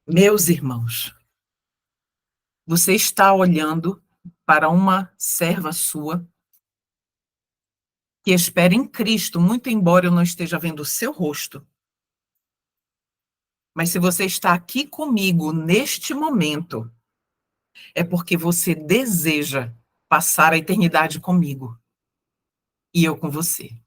Meus irmãos, você está olhando para uma serva sua que espera em Cristo, muito embora eu não esteja vendo o seu rosto. Mas se você está aqui comigo neste momento, é porque você deseja passar a eternidade comigo e eu com você.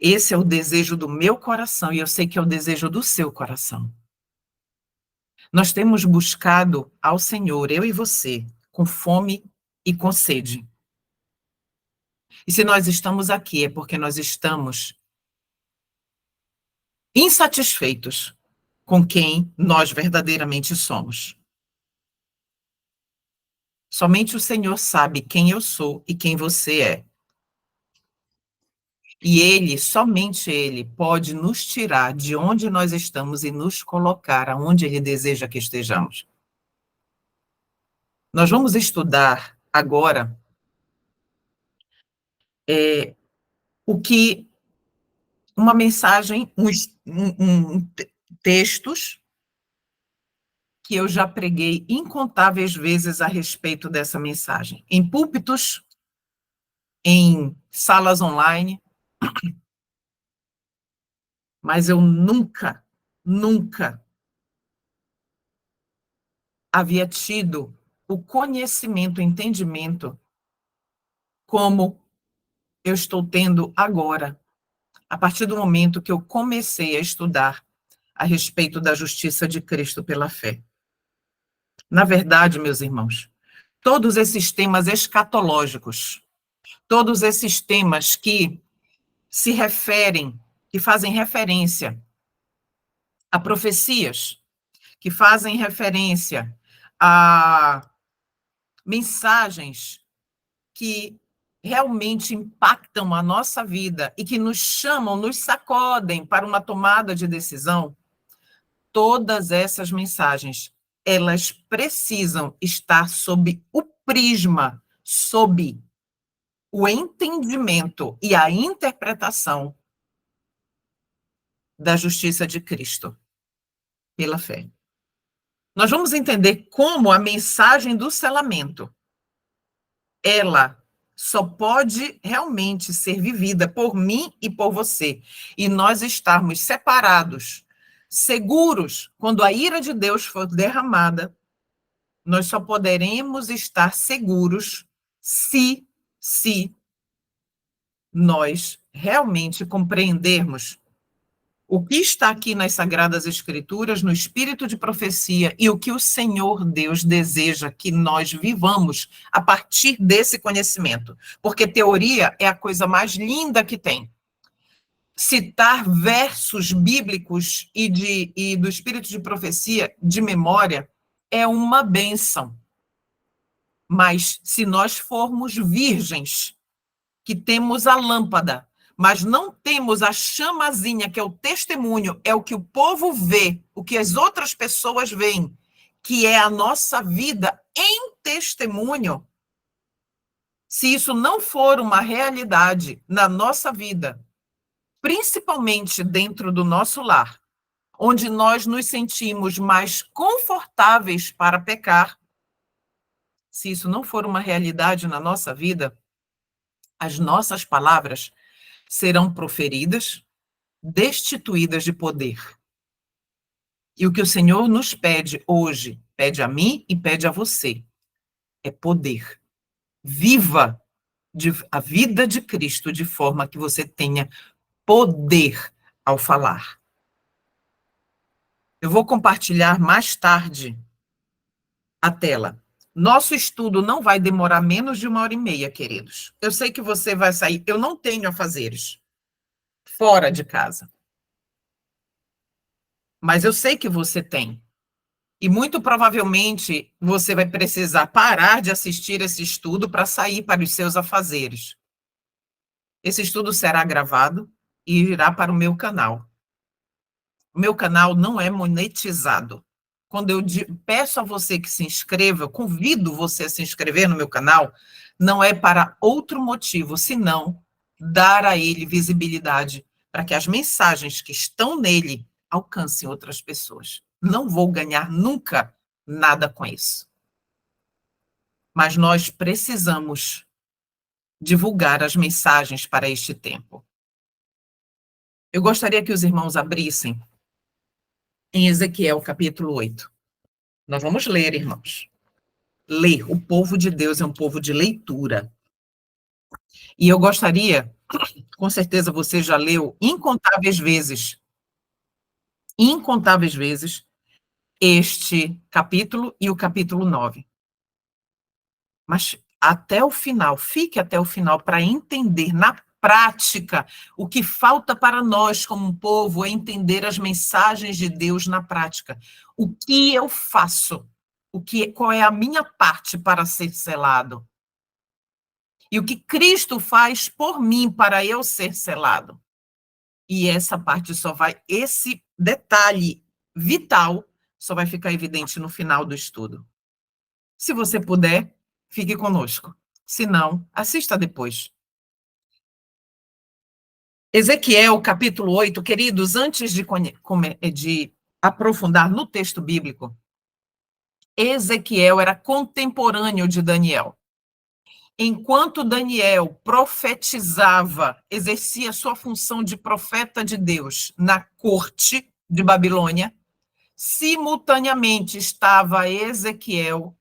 Esse é o desejo do meu coração e eu sei que é o desejo do seu coração. Nós temos buscado ao Senhor, eu e você, com fome e com sede. E se nós estamos aqui é porque nós estamos insatisfeitos com quem nós verdadeiramente somos. Somente o Senhor sabe quem eu sou e quem você é. E Ele, somente Ele, pode nos tirar de onde nós estamos e nos colocar aonde Ele deseja que estejamos. Nós vamos estudar agora o que uma mensagem, textos que eu já preguei incontáveis vezes a respeito dessa mensagem. Em púlpitos, em salas online, mas eu nunca havia tido o conhecimento, o entendimento como eu estou tendo agora, a partir do momento que eu comecei a estudar a respeito da justiça de Cristo pela fé. Na verdade, meus irmãos, todos esses temas escatológicos, todos esses temas que se referem, que fazem referência a profecias, que fazem referência a mensagens que realmente impactam a nossa vida e que nos chamam, nos sacodem para uma tomada de decisão, todas essas mensagens, elas precisam estar sob o prisma, sob o entendimento e a interpretação da justiça de Cristo pela fé. Nós vamos entender como a mensagem do selamento, ela só pode realmente ser vivida por mim e por você. E nós estarmos separados, seguros, quando a ira de Deus for derramada, nós só poderemos estar seguros se nós realmente compreendermos o que está aqui nas Sagradas Escrituras, no espírito de profecia, e o que o Senhor Deus deseja que nós vivamos a partir desse conhecimento. Porque teoria é a coisa mais linda que tem. Citar versos bíblicos e do espírito de profecia de memória é uma bênção. Mas se nós formos virgens, que temos a lâmpada, mas não temos a chamazinha, que é o testemunho, é o que o povo vê, o que as outras pessoas veem, que é a nossa vida em testemunho, se isso não for uma realidade na nossa vida, principalmente dentro do nosso lar, onde nós nos sentimos mais confortáveis para pecar, se isso não for uma realidade na nossa vida, as nossas palavras serão proferidas, destituídas de poder. E o que o Senhor nos pede hoje, pede a mim e pede a você, é poder. Viva a vida de Cristo de forma que você tenha poder ao falar. Eu vou compartilhar mais tarde a tela. Nosso estudo não vai demorar menos de 1h30, queridos. Eu sei que você vai sair, eu não tenho afazeres fora de casa. Mas eu sei que você tem. E muito provavelmente você vai precisar parar de assistir esse estudo para sair para os seus afazeres. Esse estudo será gravado e irá para o meu canal. O meu canal não é monetizado. Quando eu peço a você que se inscreva, eu convido você a se inscrever no meu canal, não é para outro motivo, senão dar a ele visibilidade, para que as mensagens que estão nele alcancem outras pessoas. Não vou ganhar nunca nada com isso. Mas nós precisamos divulgar as mensagens para este tempo. Eu gostaria que os irmãos abrissem em Ezequiel, capítulo 8. Nós vamos ler, irmãos. Ler. O povo de Deus é um povo de leitura. E eu gostaria, com certeza você já leu incontáveis vezes, este capítulo e o capítulo 9. Mas até o final, fique até o final para entender na prática o que falta para nós como um povo é entender as mensagens de Deus na prática. O que eu faço? Qual é a minha parte para ser selado? E o que Cristo faz por mim para eu ser selado? E essa parte esse detalhe vital só vai ficar evidente no final do estudo. Se você puder, fique conosco. Se não, assista depois. Ezequiel, capítulo 8, queridos, antes de aprofundar no texto bíblico, Ezequiel era contemporâneo de Daniel. Enquanto Daniel profetizava, exercia sua função de profeta de Deus na corte de Babilônia, simultaneamente estava Ezequiel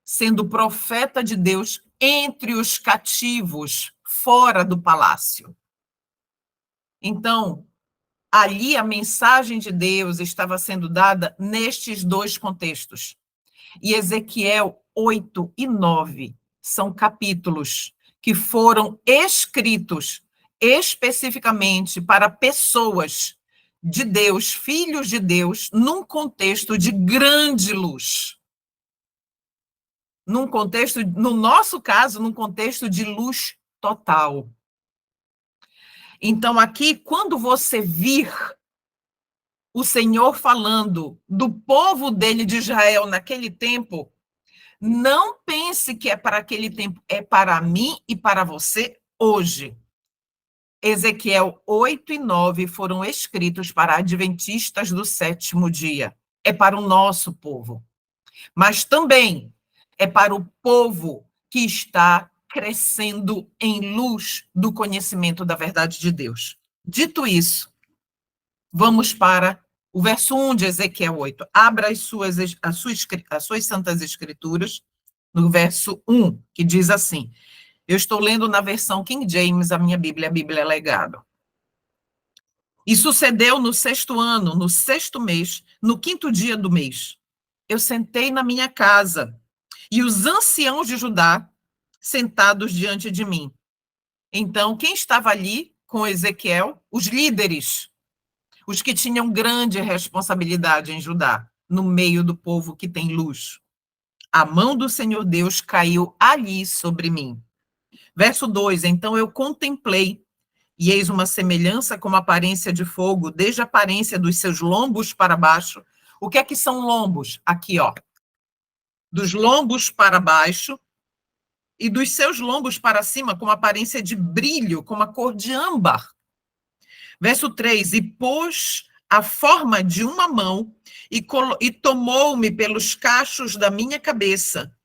sendo profeta de Deus entre os cativos, fora do palácio. Então, ali a mensagem de Deus estava sendo dada nestes dois contextos. E Ezequiel 8 e 9 são capítulos que foram escritos especificamente para pessoas de Deus, filhos de Deus, num contexto de grande luz. Num contexto, no nosso caso, num contexto de luz total. Então, aqui, quando você vir o Senhor falando do povo dele de Israel naquele tempo, não pense que é para aquele tempo, é para mim e para você hoje. Ezequiel 8 e 9 foram escritos para adventistas do sétimo dia. É para o nosso povo. Mas também é para o povo que está crescendo em luz do conhecimento da verdade de Deus. Dito isso, vamos para o verso 1 de Ezequiel 8. Abra as suas santas escrituras no verso 1, que diz assim, eu estou lendo na versão King James, a minha Bíblia, a Bíblia Legado. E sucedeu no 6º ano, no 6º mês, no 5º dia do mês. Eu sentei na minha casa, e os anciãos de Judá sentados diante de mim. Então, quem estava ali com Ezequiel? Os líderes, os que tinham grande responsabilidade em Judá, no meio do povo que tem luz. A mão do Senhor Deus caiu ali sobre mim. Verso 2, então eu contemplei, e eis uma semelhança como a aparência de fogo, desde a aparência dos seus lombos para baixo. O que é que são lombos? Aqui, ó. Dos lombos para baixo e dos seus lombos para cima, com aparência de brilho, com a cor de âmbar. Verso 3, e pôs a forma de uma mão e tomou-me pelos cachos da minha cabeça.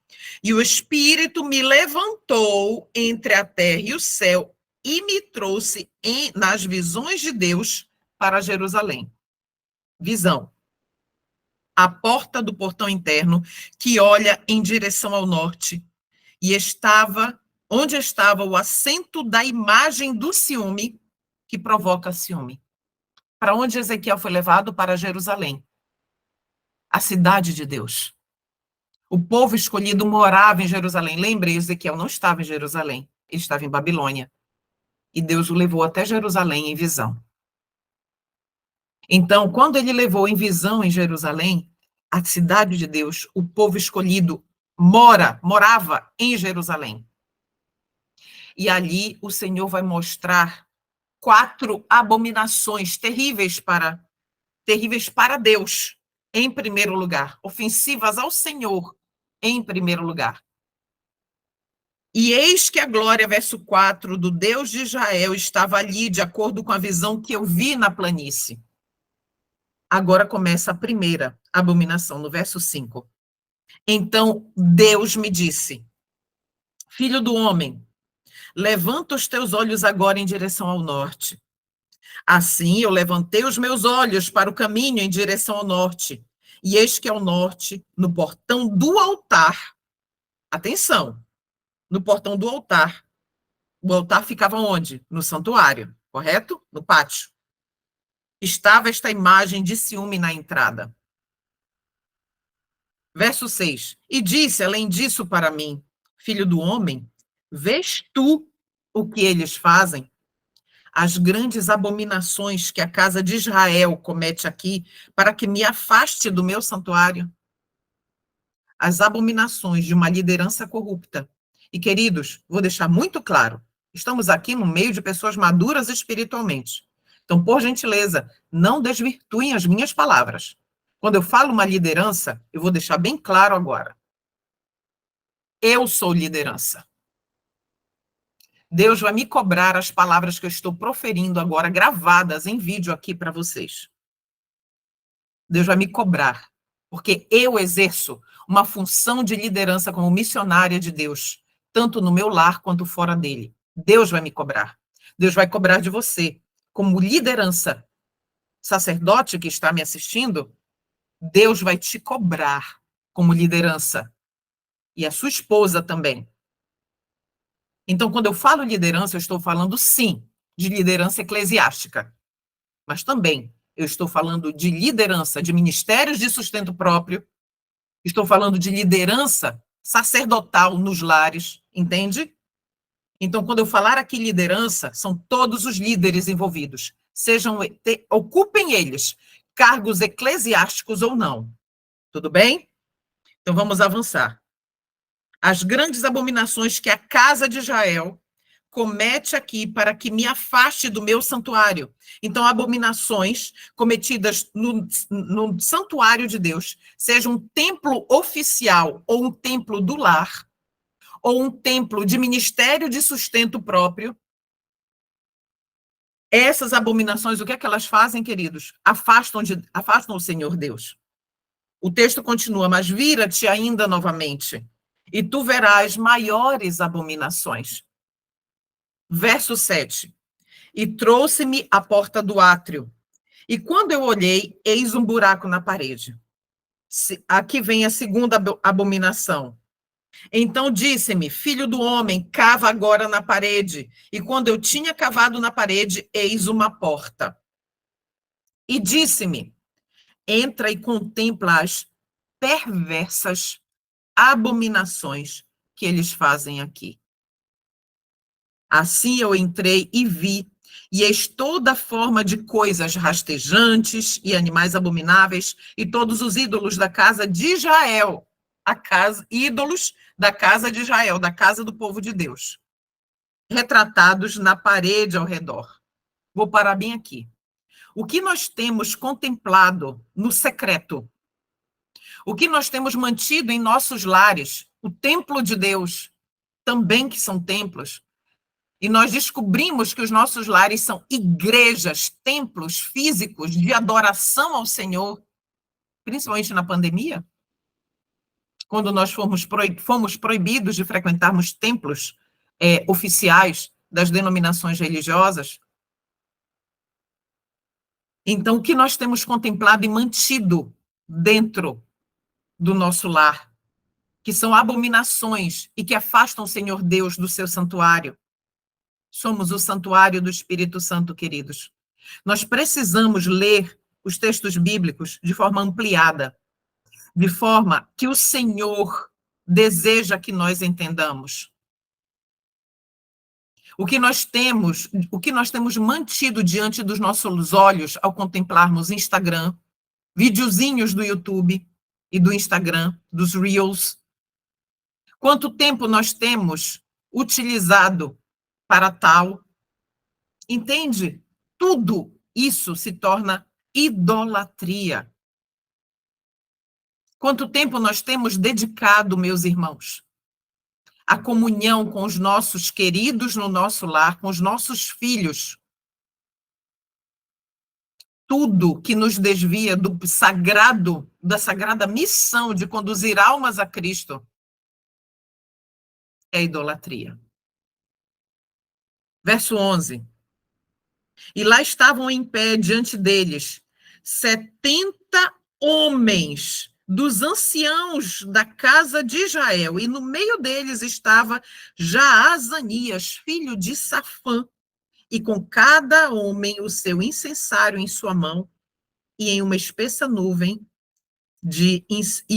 E o Espírito me levantou entre a terra e o céu e me trouxe nas visões de Deus para Jerusalém. Visão. A porta do portão interno que olha em direção ao norte. E onde estava o assento da imagem do ciúme, que provoca ciúme. Para onde Ezequiel foi levado? Para Jerusalém, a cidade de Deus. O povo escolhido morava em Jerusalém. Lembre, Ezequiel não estava em Jerusalém, ele estava em Babilônia. E Deus o levou até Jerusalém em visão. Então, quando ele levou em visão em Jerusalém, a cidade de Deus, o povo escolhido morava em Jerusalém. E ali o Senhor vai mostrar 4 abominações terríveis para Deus, em primeiro lugar, ofensivas ao Senhor, em primeiro lugar. E eis que a glória, verso 4, do Deus de Israel estava ali, de acordo com a visão que eu vi na planície. Agora começa a primeira abominação, no verso 5. Então Deus me disse: Filho do homem, levanta os teus olhos agora em direção ao norte. Assim eu levantei os meus olhos para o caminho em direção ao norte. E eis que ao norte, no portão do altar, atenção, no portão do altar, o altar ficava onde? No santuário, correto? No pátio. Estava esta imagem de ciúme na entrada. Verso 6. E disse, além disso, para mim: Filho do homem, vês tu o que eles fazem? As grandes abominações que a casa de Israel comete aqui, para que me afaste do meu santuário. As abominações de uma liderança corrupta. E, queridos, vou deixar muito claro, estamos aqui no meio de pessoas maduras espiritualmente. Então, por gentileza, não desvirtuem as minhas palavras. Quando eu falo uma liderança, eu vou deixar bem claro agora. Eu sou liderança. Deus vai me cobrar as palavras que eu estou proferindo agora, gravadas em vídeo aqui para vocês. Deus vai me cobrar, porque eu exerço uma função de liderança como missionária de Deus, tanto no meu lar quanto fora dele. Deus vai me cobrar. Deus vai cobrar de você, como liderança. Sacerdote que está me assistindo, Deus vai te cobrar como liderança. E a sua esposa também. Então, quando eu falo liderança, eu estou falando, sim, de liderança eclesiástica. Mas também eu estou falando de liderança de ministérios de sustento próprio, estou falando de liderança sacerdotal nos lares, entende? Então, quando eu falar aqui liderança, são todos os líderes envolvidos, ocupem eles cargos eclesiásticos ou não. Tudo bem? Então, vamos avançar. As grandes abominações que a casa de Israel comete aqui para que me afaste do meu santuário. Então, abominações cometidas no santuário de Deus, seja um templo oficial ou um templo do lar, ou um templo de ministério de sustento próprio, essas abominações, o que é que elas fazem, queridos? Afastam o Senhor Deus. O texto continua, mas vira-te ainda novamente, e tu verás maiores abominações. Verso 7. E trouxe-me à porta do átrio. E quando eu olhei, eis um buraco na parede. Aqui vem a segunda abominação. Então disse-me, filho do homem, cava agora na parede. E quando eu tinha cavado na parede, eis uma porta. E disse-me, entra e contempla as perversas abominações que eles fazem aqui. Assim eu entrei e vi, e eis toda forma de coisas rastejantes e animais abomináveis, e todos os ídolos da casa de Israel, ídolos da casa de Israel, da casa do povo de Deus, retratados na parede ao redor. Vou parar bem aqui. O que nós temos contemplado no secreto, o que nós temos mantido em nossos lares, o templo de Deus, também que são templos, e nós descobrimos que os nossos lares são igrejas, templos físicos de adoração ao Senhor, principalmente na pandemia, quando nós fomos proibidos de frequentarmos templos oficiais das denominações religiosas. Então, o que nós temos contemplado e mantido dentro do nosso lar, que são abominações e que afastam o Senhor Deus do seu santuário. Somos o santuário do Espírito Santo, queridos. Nós precisamos ler os textos bíblicos de forma ampliada, de forma que o Senhor deseja que nós entendamos. O que nós temos mantido diante dos nossos olhos ao contemplarmos Instagram, videozinhos do YouTube e do Instagram, dos Reels. Quanto tempo nós temos utilizado para tal? Entende? Tudo isso se torna idolatria. Quanto tempo nós temos dedicado, meus irmãos, à comunhão com os nossos queridos no nosso lar, com os nossos filhos? tudo que nos desvia do sagrado, da sagrada missão de conduzir almas a Cristo é idolatria. Verso 11. E lá estavam em pé diante deles 70 homens dos anciãos da casa de Israel, e no meio deles estava Jaazanias, filho de Safã, e com cada homem o seu incensário em sua mão, e em uma espessa nuvem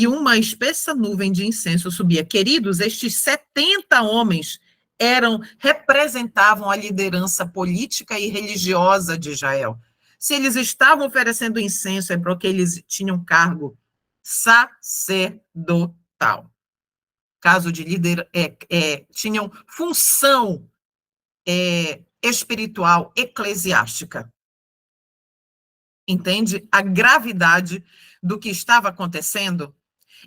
uma espessa nuvem de incenso subia. Queridos, estes 70 homens representavam a liderança política e religiosa de Israel. Se eles estavam oferecendo incenso, é porque eles tinham cargo sacerdotal. Caso de líder, tinham função espiritual, eclesiástica. Entende a gravidade do que estava acontecendo?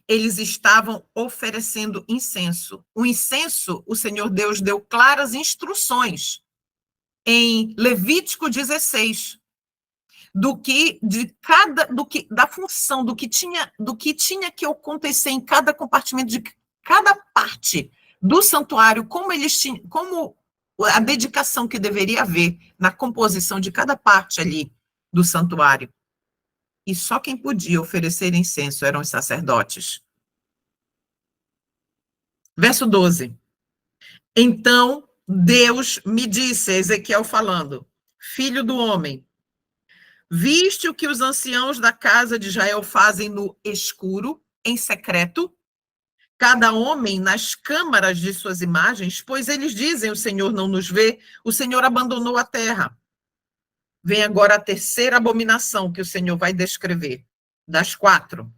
Eles estavam oferecendo incenso. O incenso, o Senhor Deus deu claras instruções em Levítico 16 da função, do que tinha que acontecer em cada compartimento de cada parte do santuário, como a dedicação que deveria haver na composição de cada parte ali do santuário. E só quem podia oferecer incenso eram os sacerdotes. Verso 12. Então Deus me disse, Ezequiel falando, filho do homem, viste o que os anciãos da casa de Israel fazem no escuro, em secreto, cada homem nas câmaras de suas imagens, pois eles dizem, o Senhor não nos vê, o Senhor abandonou a terra. Vem agora a terceira abominação que o Senhor vai descrever, das 4.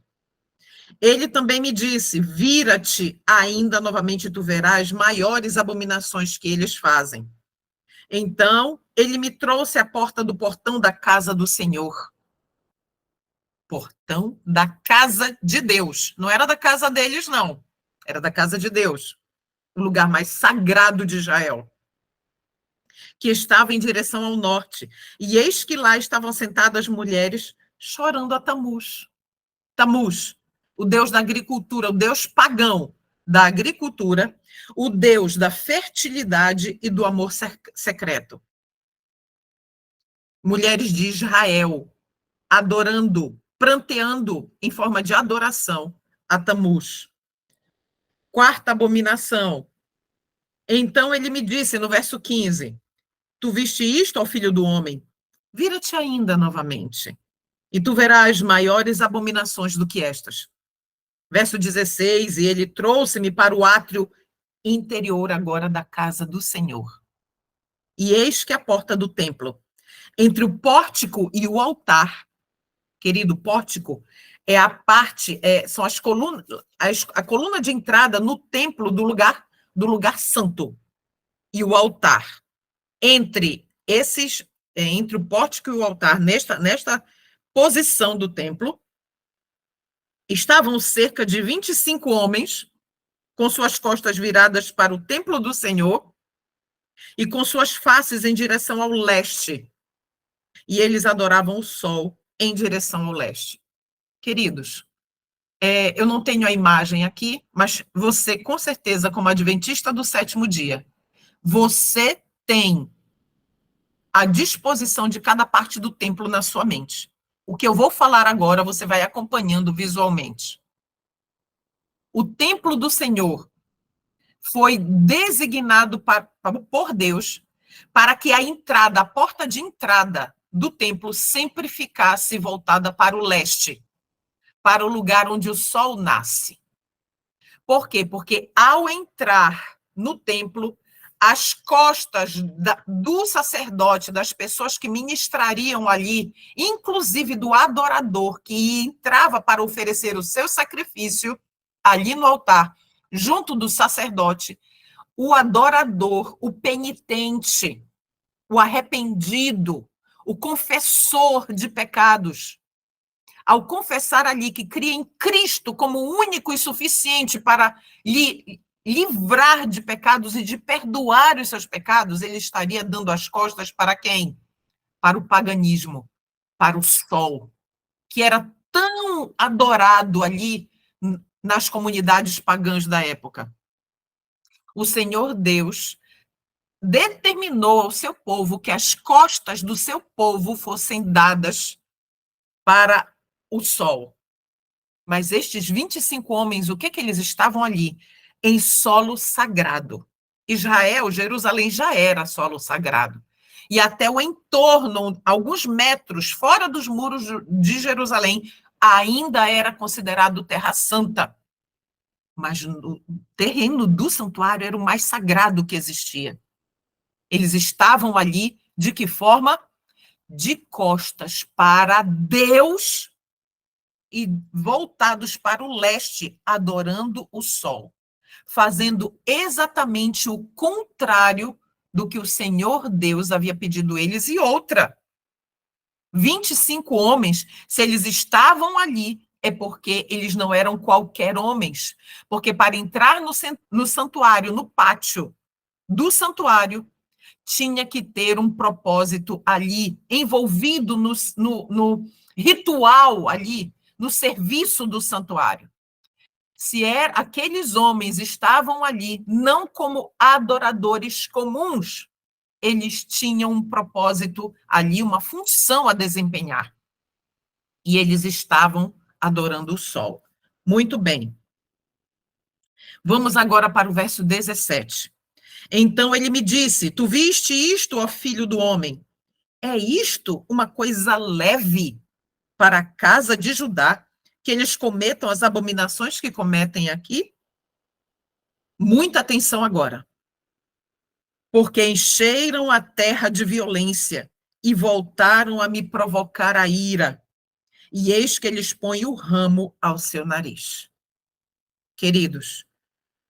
Ele também me disse, vira-te ainda novamente, tu verás maiores abominações que eles fazem. Então, ele me trouxe à porta do portão da casa do Senhor. Portão da casa de Deus. Não era da casa deles, não. Era da casa de Deus. O lugar mais sagrado de Israel. Que estava em direção ao norte. E eis que lá estavam sentadas mulheres chorando a Tamuz. Tamuz, o deus da agricultura, o deus pagão da agricultura, o deus da fertilidade e do amor secreto. Mulheres de Israel, adorando, pranteando em forma de adoração a Tamuz. 4ª abominação. Então ele me disse no verso 15, tu viste isto, ó filho do homem? Vira-te ainda novamente, e tu verás maiores abominações do que estas. Verso 16, e ele trouxe-me para o átrio interior agora da casa do Senhor. E eis que a porta do templo, entre o pórtico e o altar, querido, pórtico é a parte, são as colunas, a coluna de entrada no templo do lugar santo, e o altar. Entre o pórtico e o altar, nesta posição do templo, estavam cerca de 25 homens, com suas costas viradas para o templo do Senhor e com suas faces em direção ao leste. E eles adoravam o sol em direção ao leste. Queridos, eu não tenho a imagem aqui, mas você, com certeza, como adventista do 7º dia, você tem a disposição de cada parte do templo na sua mente. O que eu vou falar agora, você vai acompanhando visualmente. O templo do Senhor foi designado por Deus para que a porta de entrada do templo sempre ficasse voltada para o leste, para o lugar onde o sol nasce. Por quê? Porque ao entrar no templo, as costas do sacerdote, das pessoas que ministrariam ali, inclusive do adorador que entrava para oferecer o seu sacrifício ali no altar, junto do sacerdote, o adorador, o penitente, o arrependido, o confessor de pecados, ao confessar ali que cria em Cristo como único e suficiente para lhe livrar de pecados e de perdoar os seus pecados, ele estaria dando as costas para quem? Para o paganismo, para o sol, que era tão adorado ali nas comunidades pagãs da época. O Senhor Deus determinou ao seu povo que as costas do seu povo fossem dadas para o sol. Mas estes 25 homens, o que que eles estavam ali? Em solo sagrado. Israel, Jerusalém já era solo sagrado. E até o entorno, alguns metros fora dos muros de Jerusalém, ainda era considerado terra santa. Mas o terreno do santuário era o mais sagrado que existia. Eles estavam ali, de que forma? De costas para Deus e voltados para o leste, adorando o sol, fazendo exatamente o contrário do que o Senhor Deus havia pedido eles. E outra, 25 homens, se eles estavam ali, é porque eles não eram qualquer homens, porque para entrar no santuário, no pátio do santuário, tinha que ter um propósito ali, envolvido no ritual ali, no serviço do santuário. Se aqueles homens estavam ali não como adoradores comuns, eles tinham um propósito ali, uma função a desempenhar. E eles estavam adorando o sol. Muito bem. Vamos agora para o verso 17. Então ele me disse: Tu viste isto, ó filho do homem? É isto uma coisa leve para a casa de Judá, que eles cometam as abominações que cometem aqui? Muita atenção agora. Porque encheram a terra de violência e voltaram a me provocar a ira, e eis que eles põem o ramo ao seu nariz. Queridos,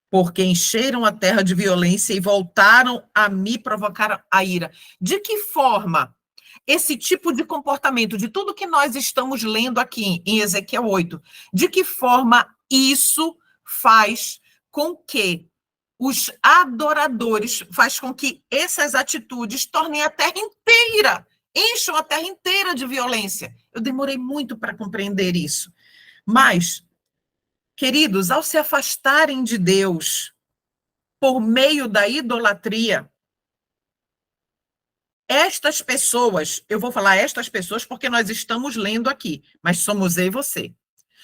porque encheram a terra de violência e voltaram a me provocar a ira. De que forma esse tipo de comportamento, de tudo que nós estamos lendo aqui em Ezequiel 8, de que forma isso faz com que os adoradores, faz com que essas atitudes tornem a terra inteira, encham a terra inteira de violência? Eu demorei muito para compreender isso. Mas, queridos, ao se afastarem de Deus por meio da idolatria, estas pessoas, eu vou falar estas pessoas porque nós estamos lendo aqui, mas somos eu e você.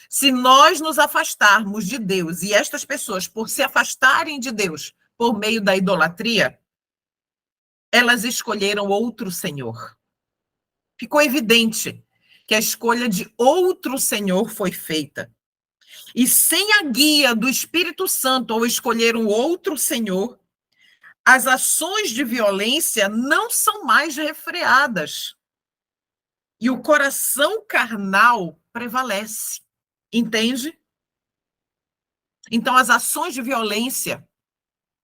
Se nós nos afastarmos de Deus e estas pessoas, por se afastarem de Deus por meio da idolatria, elas escolheram outro senhor. Ficou evidente que a escolha de outro senhor foi feita. E sem a guia do Espírito Santo ao escolher um outro senhor, as ações de violência não são mais refreadas. E o coração carnal prevalece. Entende? Então, as ações de violência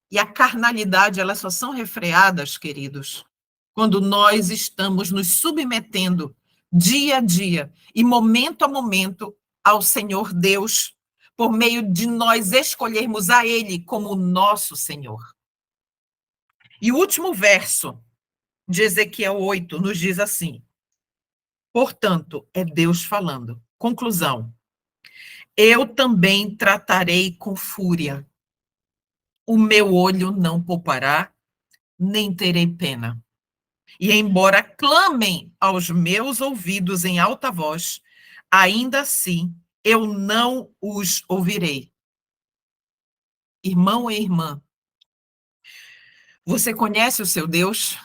e a carnalidade, elas só são refreadas, queridos, quando nós estamos nos submetendo dia a dia e momento a momento ao Senhor Deus, por meio de nós escolhermos a Ele como nosso Senhor. E o último verso de Ezequiel 8 nos diz assim: portanto, é Deus falando. Conclusão: eu também tratarei com fúria. O meu olho não poupará, nem terei pena. E embora clamem aos meus ouvidos em alta voz, ainda assim eu não os ouvirei. Irmão e irmã, você conhece o seu Deus?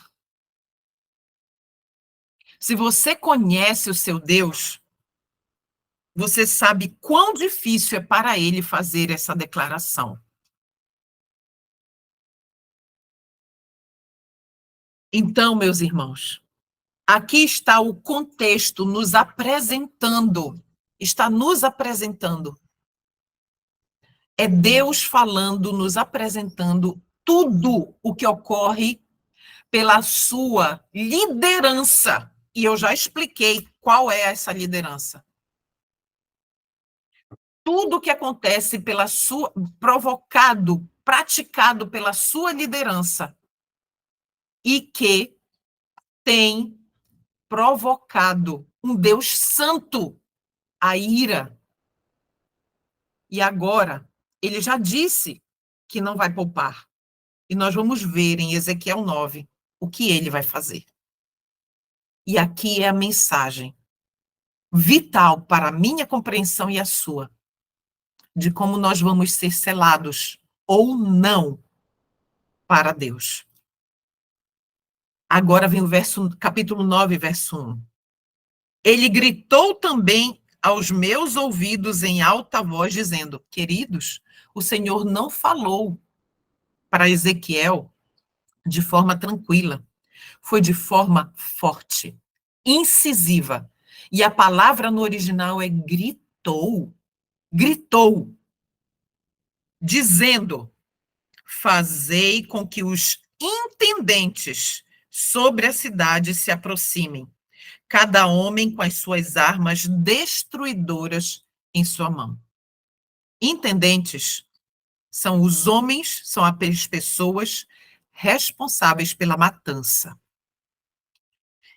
Se você conhece o seu Deus, você sabe quão difícil é para ele fazer essa declaração. Então, meus irmãos, aqui está o contexto nos apresentando, está nos apresentando. É Deus falando, nos apresentando tudo o que ocorre pela sua liderança. E eu já expliquei qual é essa liderança. Tudo o que acontece pela sua, provocado, praticado pela sua liderança e que tem provocado um Deus santo à ira. E agora, ele já disse que não vai poupar. E nós vamos ver em Ezequiel 9 o que ele vai fazer. E aqui é a mensagem vital para a minha compreensão e a sua, de como nós vamos ser selados ou não para Deus. Agora vem o capítulo 9, verso 1. Ele gritou também aos meus ouvidos em alta voz, dizendo: queridos, o Senhor não falou para Ezequiel de forma tranquila, foi de forma forte, incisiva. E a palavra no original é gritou, gritou, dizendo: fazei com que os intendentes sobre a cidade se aproximem, cada homem com as suas armas destruidoras em sua mão. Intendentes são os homens, são as pessoas responsáveis pela matança.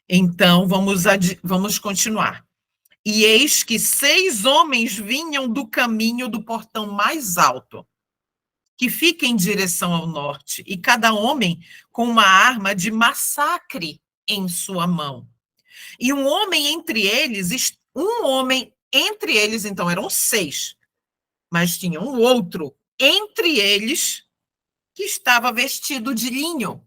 Então, vamos continuar. E eis que 6 homens vinham do caminho do portão mais alto, que fica em direção ao norte, e cada homem com uma arma de massacre em sua mão. E um homem entre eles, então eram 6, mas tinha um outro entre eles que estava vestido de linho,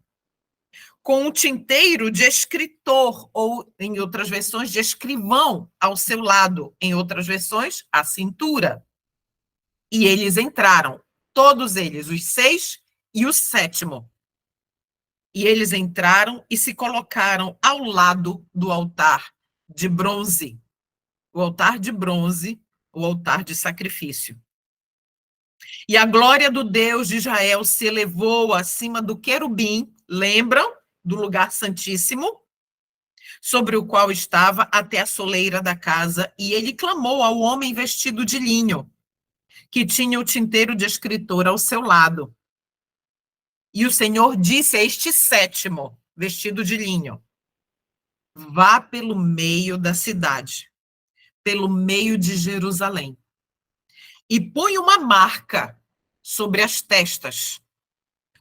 com um tinteiro de escritor, ou, em outras versões, de escrivão ao seu lado, em outras versões, à cintura. E eles entraram, todos eles, os 6 e o 7º. E eles entraram e se colocaram ao lado do altar de bronze. O altar de bronze, o altar de sacrifício. E a glória do Deus de Israel se elevou acima do querubim, lembram? Do lugar santíssimo, sobre o qual estava até a soleira da casa, e ele clamou ao homem vestido de linho, que tinha o tinteiro de escritor ao seu lado. E o Senhor disse a este 7º, vestido de linho: vá pelo meio da cidade, pelo meio de Jerusalém, e põe uma marca sobre as testas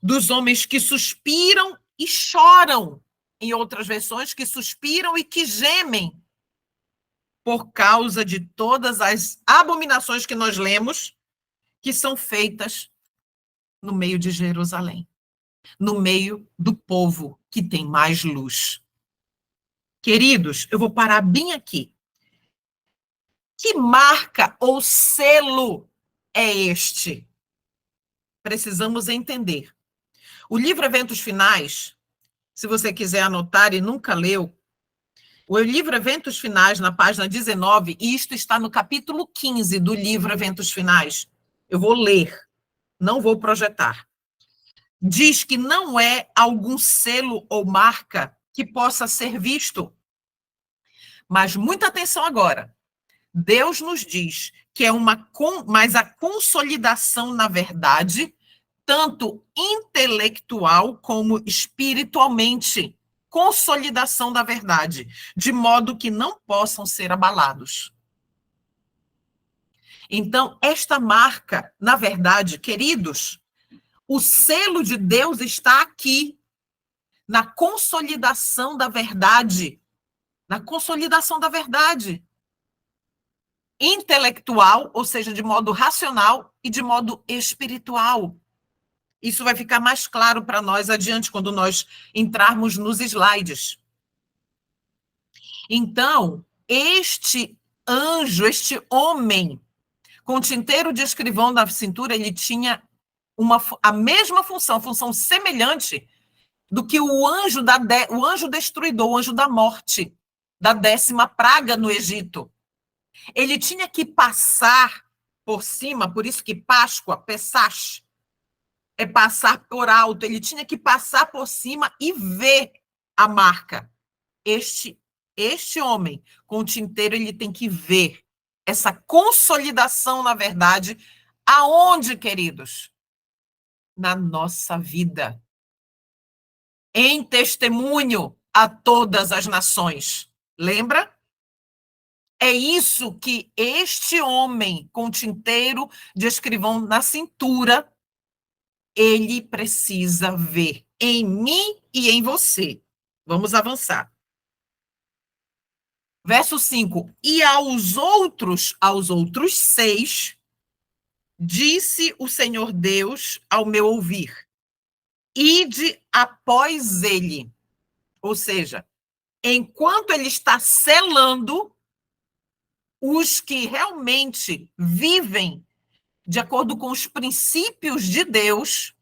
dos homens que suspiram e choram, em outras versões, que suspiram e que gemem por causa de todas as abominações que nós lemos, que são feitas no meio de Jerusalém, no meio do povo que tem mais luz. Queridos, eu vou parar bem aqui. Que marca ou selo é este? Precisamos entender. O livro Eventos Finais, se você quiser anotar e nunca leu, o livro Eventos Finais, na página 19, e isto está no capítulo 15 do livro Eventos Finais. Eu vou ler, não vou projetar. Diz que não é algum selo ou marca que possa ser visto. Mas muita atenção agora. Deus nos diz que é mas a consolidação, na verdade, tanto intelectual como espiritualmente, consolidação da verdade, de modo que não possam ser abalados. Então, esta marca, na verdade, queridos, o selo de Deus está aqui, na consolidação da verdade, na consolidação da verdade. Intelectual, ou seja, de modo racional, e de modo espiritual. Isso vai ficar mais claro para nós adiante, quando nós entrarmos nos slides. Então, este anjo, este homem, com tinteiro de escrivão na cintura, ele tinha a mesma função semelhante do que o anjo destruidor, o anjo da morte, da 10ª praga no Egito. Ele tinha que passar por cima, por isso que Páscoa, Pessach, é passar por alto. Ele tinha que passar por cima e ver a marca. Este homem com o tinteiro, ele tem que ver essa consolidação, na verdade, aonde, queridos? Na nossa vida. Em testemunho a todas as nações. Lembra? É isso que este homem com tinteiro de escrivão na cintura, ele precisa ver em mim e em você. Vamos avançar. Verso 5. E aos outros 6, disse o Senhor Deus ao meu ouvir: ide após ele. Ou seja, enquanto ele está selando, os que realmente vivem de acordo com os princípios de Deus,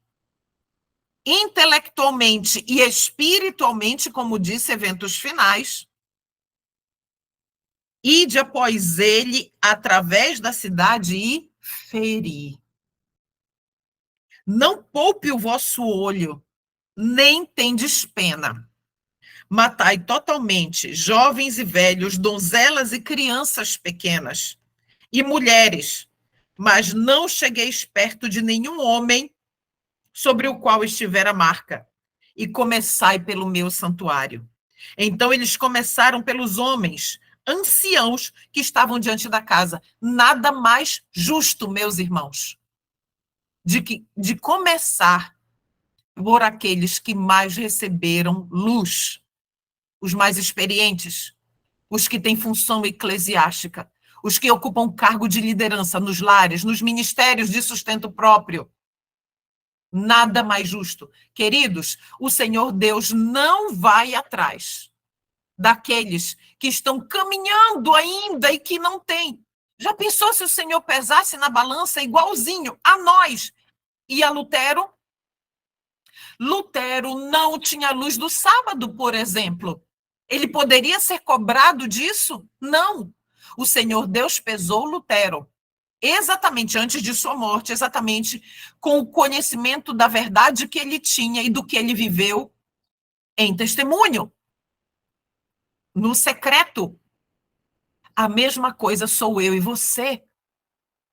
intelectualmente e espiritualmente, como disse, eventos finais, ide após ele através da cidade e feri. Não poupe o vosso olho, nem tendes pena. Matai totalmente jovens e velhos, donzelas e crianças pequenas, e mulheres, mas não chegueis perto de nenhum homem sobre o qual estiver a marca, e começai pelo meu santuário. Então eles começaram pelos homens, anciãos que estavam diante da casa. Nada mais justo, meus irmãos, de começar por aqueles que mais receberam luz, os mais experientes, os que têm função eclesiástica, os que ocupam cargo de liderança nos lares, nos ministérios de sustento próprio. Nada mais justo. Queridos, o Senhor Deus não vai atrás daqueles que estão caminhando ainda e que não têm. Já pensou se o Senhor pesasse na balança igualzinho a nós e a Lutero? Lutero não tinha luz do sábado, por exemplo. Ele poderia ser cobrado disso? Não. O Senhor Deus pesou Lutero exatamente antes de sua morte, exatamente com o conhecimento da verdade que ele tinha e do que ele viveu em testemunho, no secreto. A mesma coisa sou eu e você.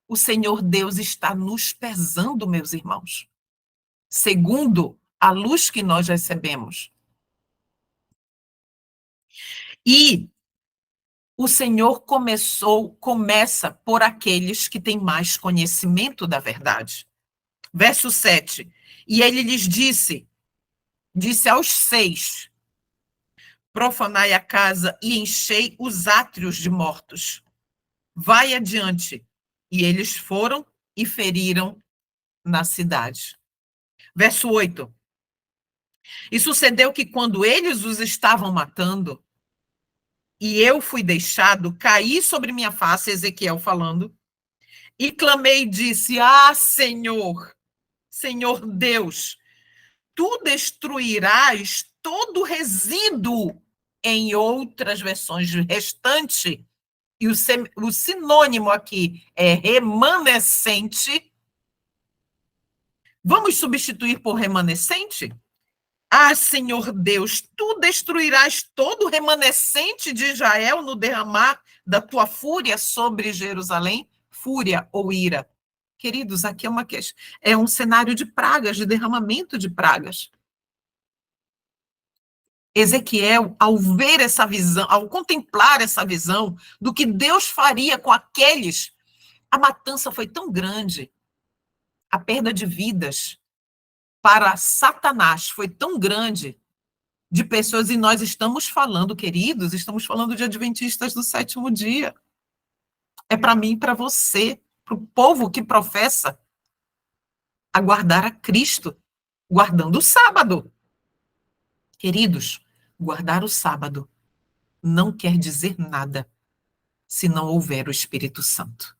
O Senhor Deus está nos pesando, meus irmãos, segundo a luz que nós recebemos. E o Senhor começa por aqueles que têm mais conhecimento da verdade. Verso 7. E ele lhes disse aos 6, profanai a casa e enchei os átrios de mortos. Vai adiante. E eles foram e feriram na cidade. Verso 8. E sucedeu que quando eles os estavam matando, e eu fui deixado cair sobre minha face, Ezequiel falando, e clamei e disse: ah, Senhor, Senhor Deus, tu destruirás todo resíduo, em outras versões, restante, e o sinônimo aqui é remanescente. Vamos substituir por remanescente? Ah, Senhor Deus, tu destruirás todo o remanescente de Israel no derramar da tua fúria sobre Jerusalém? Fúria ou ira? Queridos, aqui é um cenário de pragas, de derramamento de pragas. Ezequiel, ao ver essa visão, ao contemplar essa visão do que Deus faria com aqueles, a matança foi tão grande, a perda de vidas para Satanás foi tão grande, de pessoas, e nós estamos falando, queridos, estamos falando de adventistas do sétimo dia. É para mim e para você, para o povo que professa aguardar a Cristo, guardando o sábado. Queridos, guardar o sábado não quer dizer nada se não houver o Espírito Santo,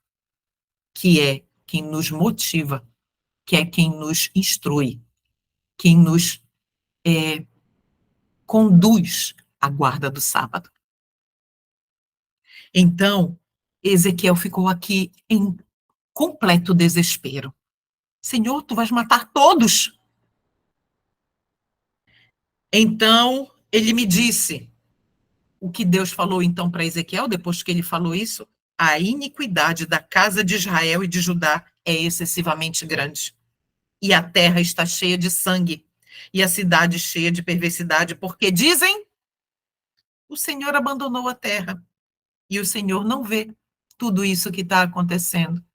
que é quem nos motiva, que é quem nos instrui, quem nos conduz à guarda do sábado. Então, Ezequiel ficou aqui em completo desespero. Senhor, tu vais matar todos. Então, ele me disse, o que Deus falou então para Ezequiel, depois que ele falou isso? A iniquidade da casa de Israel e de Judá é excessivamente grande. E a terra está cheia de sangue, e a cidade cheia de perversidade, porque dizem, O Senhor abandonou a terra e o Senhor não vê tudo isso que está acontecendo.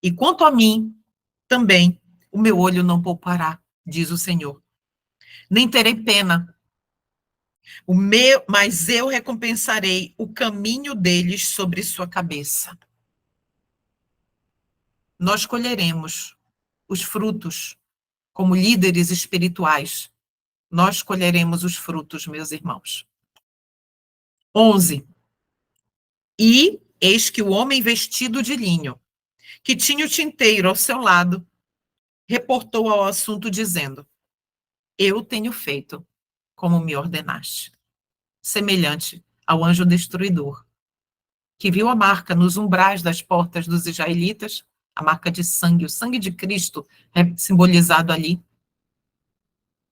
E quanto a mim, também, o meu olho não poupará, diz o Senhor. Nem terei pena. Mas eu recompensarei o caminho deles sobre sua cabeça. Nós colheremos os frutos como líderes espirituais. Nós colheremos os frutos, meus irmãos. 11. E eis que o homem vestido de linho, que tinha o tinteiro ao seu lado, reportou ao assunto dizendo: eu tenho feito como me ordenaste. Semelhante ao anjo destruidor, que viu a marca nos umbrais das portas dos israelitas, a marca de sangue, o sangue de Cristo é simbolizado ali.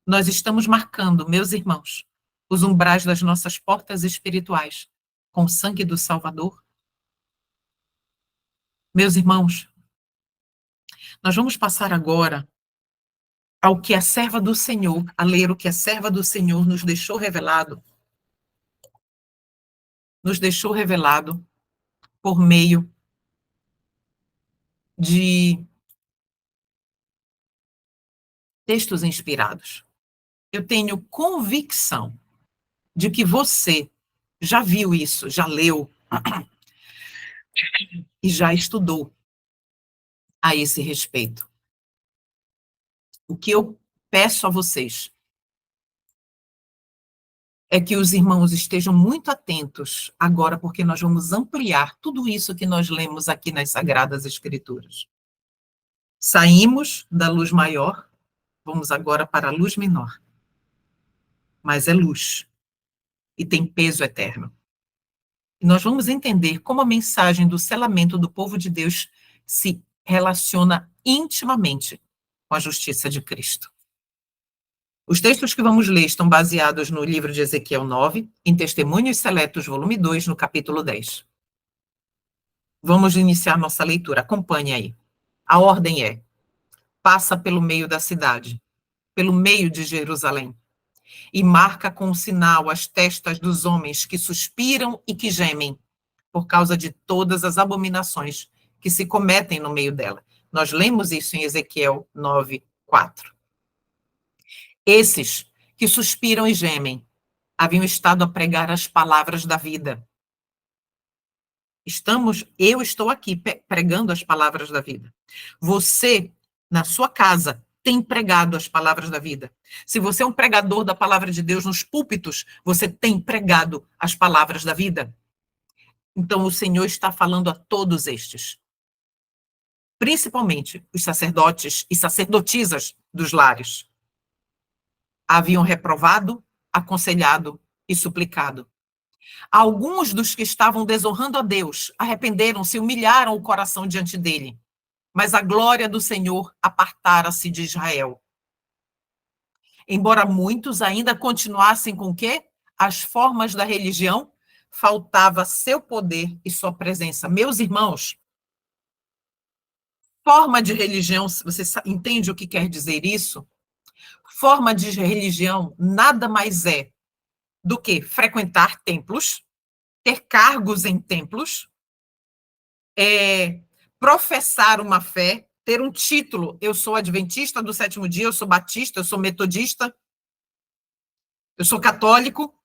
Nós estamos marcando, meus irmãos, os umbrais das nossas portas espirituais com o sangue do Salvador. Meus irmãos, nós vamos passar agora ao que a serva do Senhor, a ler o que a serva do Senhor nos deixou revelado por meio de textos inspirados. Eu tenho convicção de que você já viu isso, já leu e já estudou a esse respeito. O que eu peço a vocês é que os irmãos estejam muito atentos agora, porque nós vamos ampliar tudo isso que nós lemos aqui nas Sagradas Escrituras. Saímos da luz maior, vamos agora para a luz menor. Mas é luz e tem peso eterno. E nós vamos entender como a mensagem do selamento do povo de Deus se relaciona intimamente com a justiça de Cristo. Os textos que vamos ler estão baseados no livro de Ezequiel 9, em Testemunhos Seletos, volume 2, no capítulo 10. Vamos iniciar nossa leitura, acompanhe aí. A ordem é: passa pelo meio da cidade, pelo meio de Jerusalém, e marca com um sinal as testas dos homens que suspiram e que gemem, por causa de todas as abominações que se cometem no meio dela. Nós lemos isso em Ezequiel 9, 4. Esses que suspiram e gemem haviam estado a pregar as palavras da vida. Eu estou aqui pregando as palavras da vida. Você, na sua casa, tem pregado as palavras da vida. Se você é um pregador da palavra de Deus nos púlpitos, você tem pregado as palavras da vida. Então, o Senhor está falando a todos estes, principalmente os sacerdotes e sacerdotisas dos lares. Haviam reprovado, aconselhado e suplicado. Alguns dos que estavam desonrando a Deus arrependeram-se, humilharam o coração diante dele, mas a glória do Senhor apartara-se de Israel. Embora muitos ainda continuassem com o quê? As formas da religião, faltava seu poder e sua presença. Meus irmãos, forma de religião, você entende o que quer dizer isso? Forma de religião nada mais é do que frequentar templos, ter cargos em templos, professar uma fé, ter um título. Eu sou adventista do sétimo dia, eu sou batista, eu sou metodista, eu sou católico.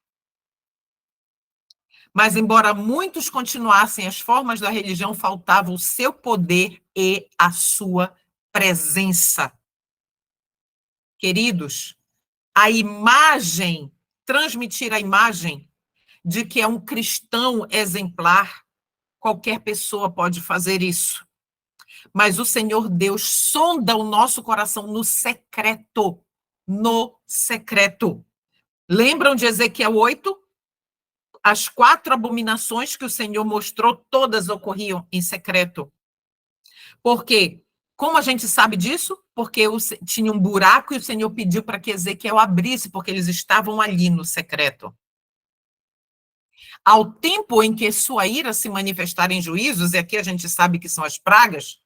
Mas, embora muitos continuassem as formas da religião, faltava o seu poder e a sua presença. Queridos, transmitir a imagem de que é um cristão exemplar, qualquer pessoa pode fazer isso. Mas o Senhor Deus sonda o nosso coração no secreto. No secreto. Lembram de Ezequiel 8? As 4 abominações que o Senhor mostrou, todas ocorriam em secreto. Por quê? Como a gente sabe disso? Porque tinha um buraco e o Senhor pediu para que Ezequiel abrisse, porque eles estavam ali no secreto. Ao tempo em que sua ira se manifestar em juízos, e aqui a gente sabe que são as pragas,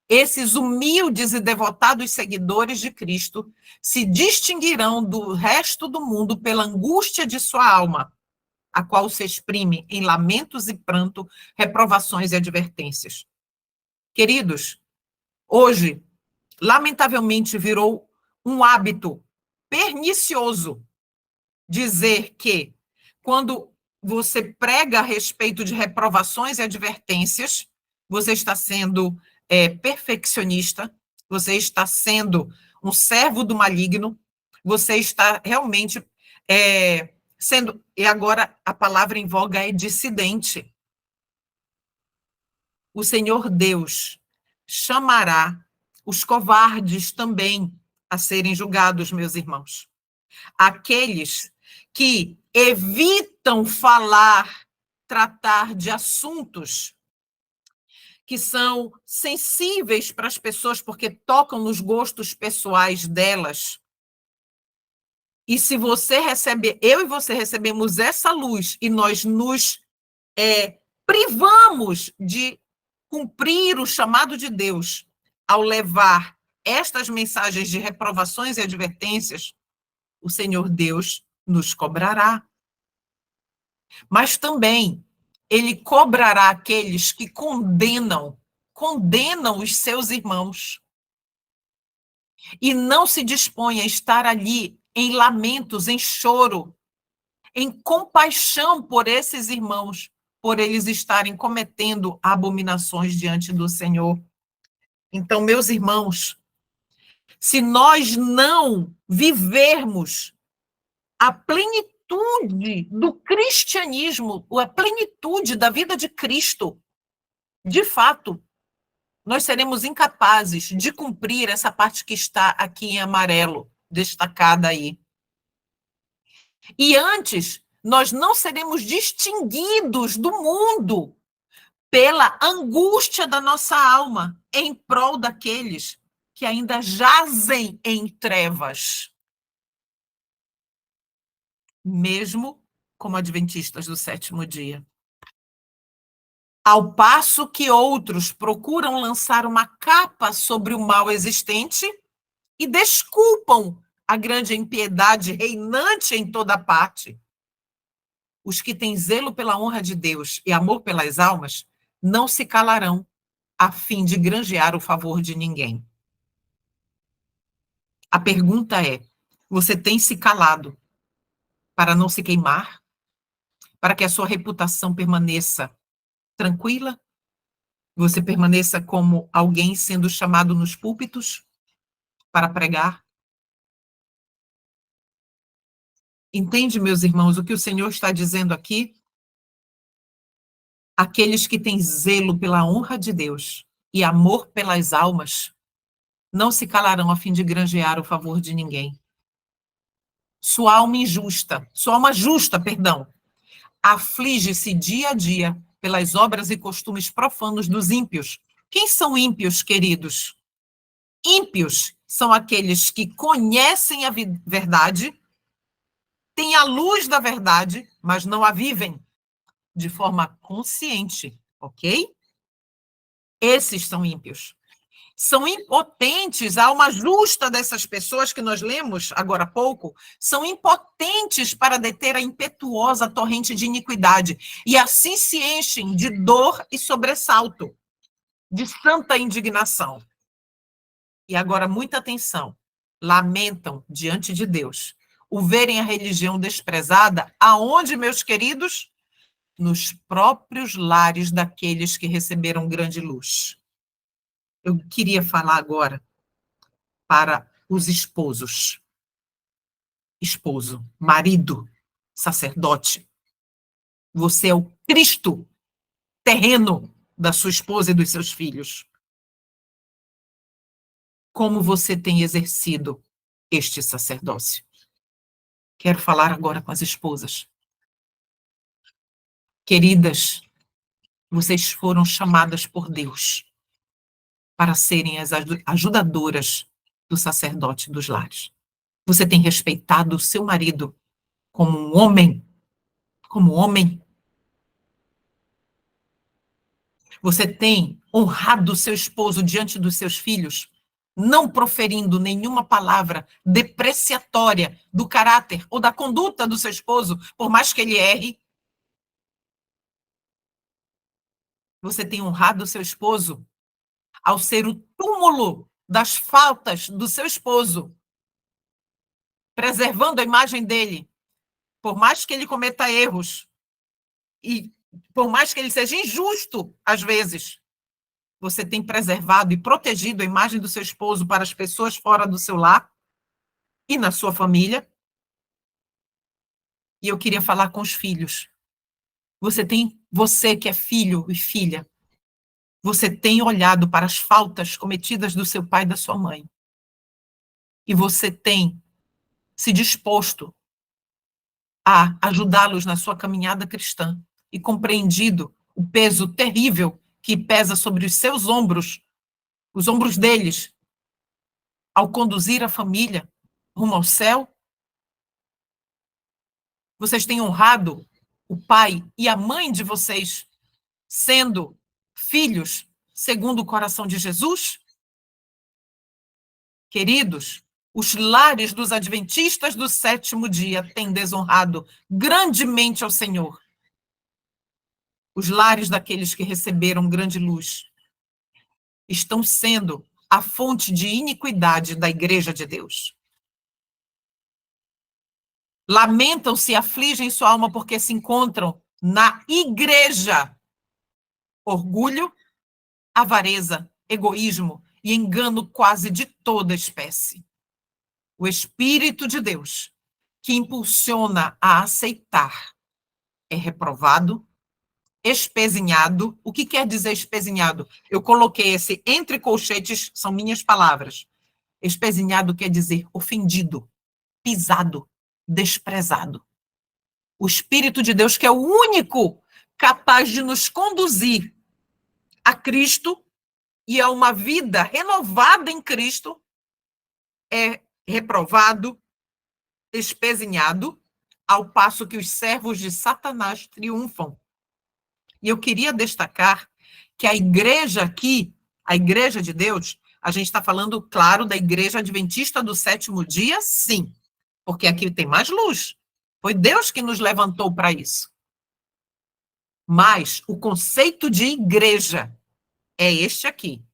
esses humildes e devotados seguidores de Cristo se distinguirão do resto do mundo pela angústia de sua alma, a qual se exprime em lamentos e pranto, reprovações e advertências. Queridos, hoje, lamentavelmente, virou um hábito pernicioso dizer que, quando você prega a respeito de reprovações e advertências, você está sendo perfeccionista, você está sendo um servo do maligno, você está realmente sendo... E agora a palavra em voga é dissidente. O Senhor Deus chamará os covardes também a serem julgados, meus irmãos. Aqueles que evitam falar, tratar de assuntos que são sensíveis para as pessoas porque tocam nos gostos pessoais delas. E se você recebe, eu e você recebemos essa luz e nós nos privamos de cumprir o chamado de Deus ao levar estas mensagens de reprovações e advertências, o Senhor Deus nos cobrará. Mas também ele cobrará aqueles que condenam os seus irmãos e não se dispõem a estar ali em lamentos, em choro, em compaixão por esses irmãos, por eles estarem cometendo abominações diante do Senhor. Então, meus irmãos, se nós não vivermos a plenitude do cristianismo, a plenitude da vida de Cristo, de fato, nós seremos incapazes de cumprir essa parte que está aqui em amarelo, destacada aí. E antes, nós não seremos distinguidos do mundo pela angústia da nossa alma em prol daqueles que ainda jazem em trevas, mesmo como adventistas do sétimo dia. Ao passo que outros procuram lançar uma capa sobre o mal existente e desculpam a grande impiedade reinante em toda parte, os que têm zelo pela honra de Deus e amor pelas almas não se calarão a fim de granjear o favor de ninguém. A pergunta é: você tem se calado para não se queimar? Para que a sua reputação permaneça tranquila? Você permaneça como alguém sendo chamado nos púlpitos para pregar? Entende, meus irmãos, o que o Senhor está dizendo aqui? Aqueles que têm zelo pela honra de Deus e amor pelas almas não se calarão a fim de granjear o favor de ninguém. Sua alma justa, aflige-se dia a dia pelas obras e costumes profanos dos ímpios. Quem são ímpios, queridos? Ímpios são aqueles que conhecem a verdade, têm a luz da verdade, mas não a vivem de forma consciente, ok? Esses são ímpios. São impotentes, a alma justa dessas pessoas que nós lemos agora há pouco, são impotentes para deter a impetuosa torrente de iniquidade, e assim se enchem de dor e sobressalto, de santa indignação. E agora, muita atenção, lamentam diante de Deus o verem a religião desprezada, aonde, meus queridos? Nos próprios lares daqueles que receberam grande luz. Eu queria falar agora para os esposos. Esposo, marido, sacerdote. Você é o Cristo terreno da sua esposa e dos seus filhos. Como você tem exercido este sacerdócio? Quero falar agora com as esposas. Queridas, vocês foram chamadas por Deus para serem as ajudadoras do sacerdote dos lares. Você tem respeitado o seu marido como um homem? Como homem? Você tem honrado o seu esposo diante dos seus filhos, não proferindo nenhuma palavra depreciatória do caráter ou da conduta do seu esposo, por mais que ele erre? Você tem honrado o seu esposo ao ser o túmulo das faltas do seu esposo, preservando a imagem dele, por mais que ele cometa erros e por mais que ele seja injusto às vezes. Você tem preservado e protegido a imagem do seu esposo para as pessoas fora do seu lar e na sua família? E eu queria falar com os filhos. Você que é filho e filha, você tem olhado para as faltas cometidas do seu pai e da sua mãe. E você tem se disposto a ajudá-los na sua caminhada cristã e compreendido o peso terrível que pesa sobre os ombros deles, ao conduzir a família rumo ao céu? Vocês têm honrado o pai e a mãe de vocês, sendo filhos segundo o coração de Jesus? Queridos, os lares dos adventistas do sétimo dia têm desonrado grandemente ao Senhor. Os lares daqueles que receberam grande luz estão sendo a fonte de iniquidade da Igreja de Deus. Lamentam-se e afligem sua alma porque se encontram na igreja orgulho, avareza, egoísmo e engano quase de toda espécie. O Espírito de Deus, que impulsiona a aceitar, é reprovado, espezinhado. O que quer dizer espezinhado? Eu coloquei esse entre colchetes, são minhas palavras. Espezinhado quer dizer ofendido, pisado, desprezado. O Espírito de Deus, que é o único capaz de nos conduzir a Cristo e a uma vida renovada em Cristo, é reprovado, espezinhado, ao passo que os servos de Satanás triunfam. E eu queria destacar que a igreja aqui, a igreja de Deus, a gente está falando, claro, da igreja adventista do sétimo dia, sim, porque aqui tem mais luz. Foi Deus que nos levantou para isso. Mas o conceito de igreja é este aqui.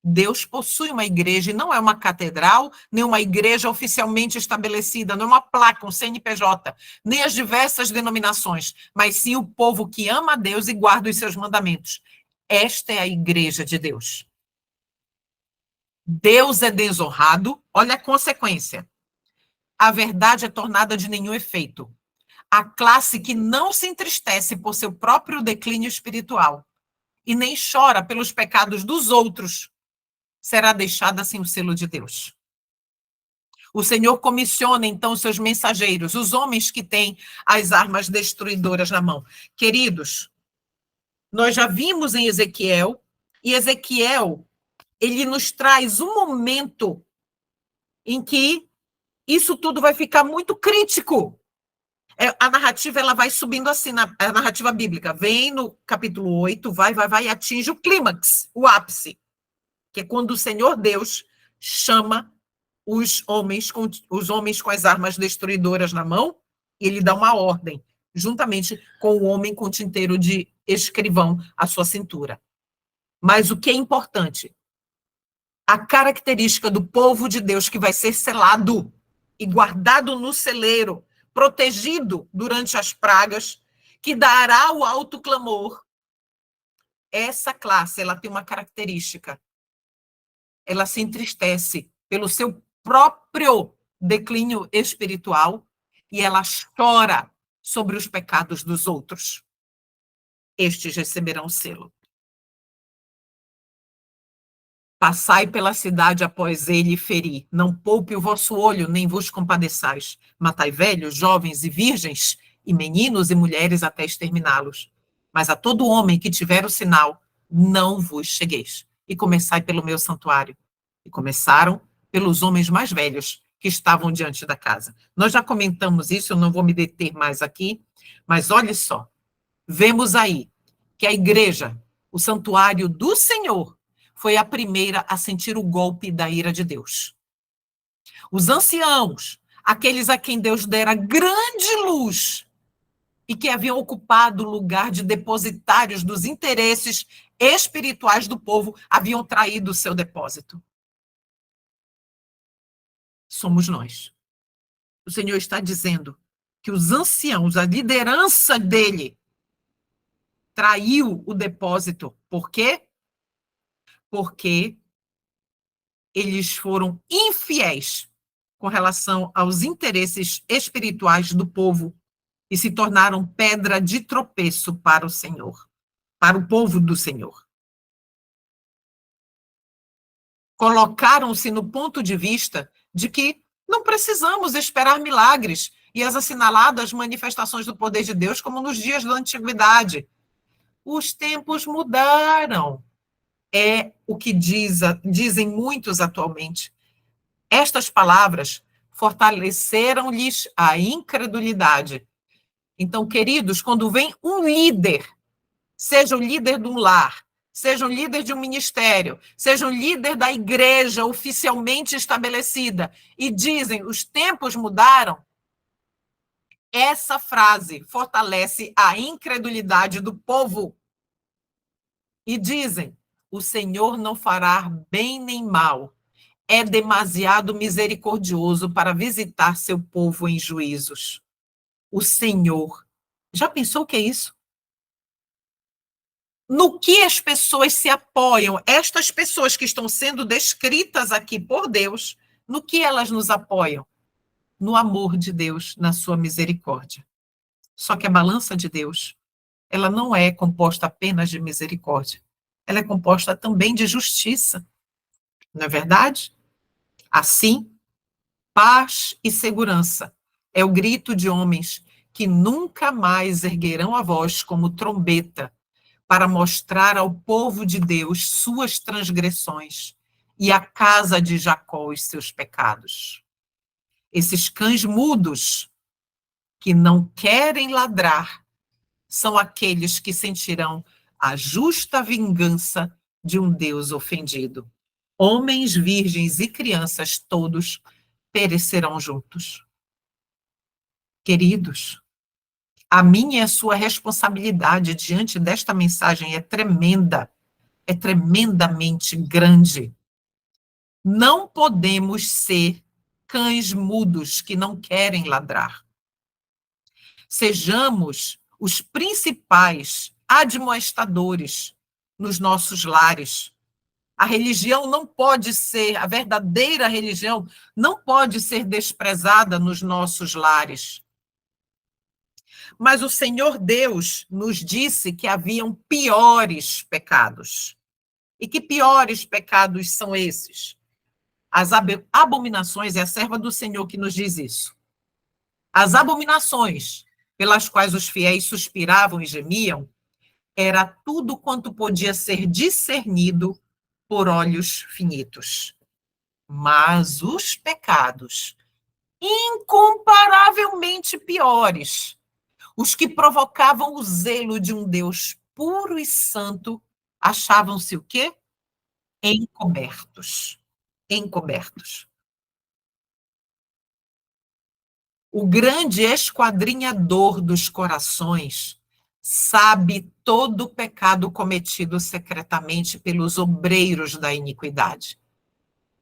Deus possui uma igreja e não é uma catedral, nem uma igreja oficialmente estabelecida, não é uma placa, um CNPJ, nem as diversas denominações, mas sim o povo que ama a Deus e guarda os seus mandamentos. Esta é a igreja de Deus. Deus é desonrado, olha a consequência. A verdade é tornada de nenhum efeito. A classe que não se entristece por seu próprio declínio espiritual e nem chora pelos pecados dos outros, será deixada sem o selo de Deus. O Senhor comissiona, então, os seus mensageiros, os homens que têm as armas destruidoras na mão. Queridos, nós já vimos em Ezequiel, e Ezequiel, ele nos traz um momento em que isso tudo vai ficar muito crítico. A narrativa ela vai subindo assim, a narrativa bíblica. Vem no capítulo 8, vai, e atinge o clímax, o ápice, que é quando o Senhor Deus chama os homens com as armas destruidoras na mão, e ele dá uma ordem, juntamente com o homem com o tinteiro de escrivão à sua cintura. Mas o que é importante? A característica do povo de Deus que vai ser selado e guardado no celeiro, protegido durante as pragas, que dará o alto clamor. Essa classe, ela tem uma característica. Ela se entristece pelo seu próprio declínio espiritual e ela chora sobre os pecados dos outros. Estes receberão o selo. Passai pela cidade após ele e feri. Não poupe o vosso olho, nem vos compadeçais. Matai velhos, jovens e virgens, e meninos e mulheres até exterminá-los. Mas a todo homem que tiver o sinal, não vos chegueis. E começai pelo meu santuário. E começaram pelos homens mais velhos que estavam diante da casa. Nós já comentamos isso, eu não vou me deter mais aqui, mas olha só. Vemos aí que a igreja, o santuário do Senhor, foi a primeira a sentir o golpe da ira de Deus. Os anciãos, aqueles a quem Deus dera grande luz e que haviam ocupado o lugar de depositários dos interesses espirituais do povo haviam traído o seu depósito. Somos nós. O Senhor está dizendo que os anciãos, a liderança dele, traiu o depósito. Por quê? Porque eles foram infiéis com relação aos interesses espirituais do povo e se tornaram pedra de tropeço para o Senhor, para o povo do Senhor. Colocaram-se no ponto de vista de que não precisamos esperar milagres e as assinaladas manifestações do poder de Deus como nos dias da antiguidade. Os tempos mudaram. É o que dizem muitos atualmente. Estas palavras fortaleceram-lhes a incredulidade. Então, queridos, quando vem um líder, seja o líder de um lar, seja o líder de um ministério, seja o líder da igreja oficialmente estabelecida, e dizem, os tempos mudaram, essa frase fortalece a incredulidade do povo. E dizem, o Senhor não fará bem nem mal, é demasiado misericordioso para visitar seu povo em juízos. O Senhor. Já pensou o que é isso? No que as pessoas se apoiam, estas pessoas que estão sendo descritas aqui por Deus, no que elas nos apoiam? No amor de Deus, na sua misericórdia. Só que a balança de Deus, ela não é composta apenas de misericórdia, ela é composta também de justiça, não é verdade? Assim, paz e segurança é o grito de homens que nunca mais erguerão a voz como trombeta para mostrar ao povo de Deus suas transgressões e à casa de Jacó os seus pecados. Esses cães mudos que não querem ladrar são aqueles que sentirão a justa vingança de um Deus ofendido. Homens, virgens e crianças todos perecerão juntos. Queridos, a minha e a sua responsabilidade diante desta mensagem é tremenda, é tremendamente grande. Não podemos ser cães mudos que não querem ladrar. Sejamos os principais admoestadores nos nossos lares. A religião não pode ser, a verdadeira religião não pode ser desprezada nos nossos lares. Mas o Senhor Deus nos disse que haviam piores pecados. E que piores pecados são esses? As abominações, é a serva do Senhor que nos diz isso. As abominações pelas quais os fiéis suspiravam e gemiam, era tudo quanto podia ser discernido por olhos finitos. Mas os pecados, incomparavelmente piores, os que provocavam o zelo de um Deus puro e santo, achavam-se o quê? Encobertos. Encobertos. O grande esquadrinhador dos corações sabe todo o pecado cometido secretamente pelos obreiros da iniquidade.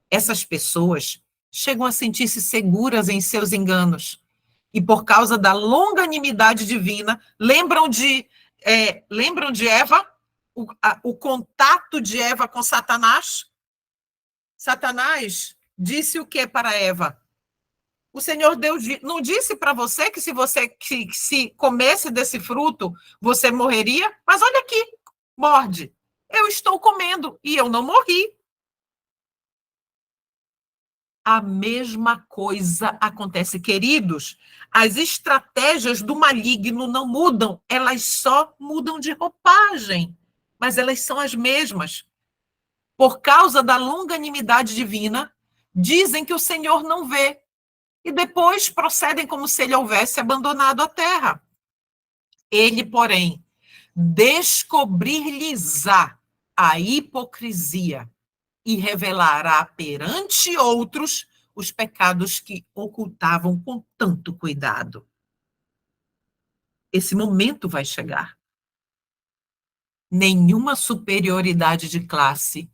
Essas pessoas chegam a sentir-se seguras em seus enganos e, por causa da longanimidade divina, lembram de Eva, o contato de Eva com Satanás? Satanás disse o que para Eva? O Senhor Deus não disse para você que se comesse desse fruto, você morreria? Mas olha aqui, morde. Eu estou comendo e eu não morri. A mesma coisa acontece, queridos. As estratégias do maligno não mudam, elas só mudam de roupagem, mas elas são as mesmas. Por causa da longanimidade divina, dizem que o Senhor não vê, e depois procedem como se ele houvesse abandonado a terra. Ele, porém, descobrir-lhes-á a hipocrisia e revelará perante outros os pecados que ocultavam com tanto cuidado. Esse momento vai chegar. nenhuma superioridade de classe,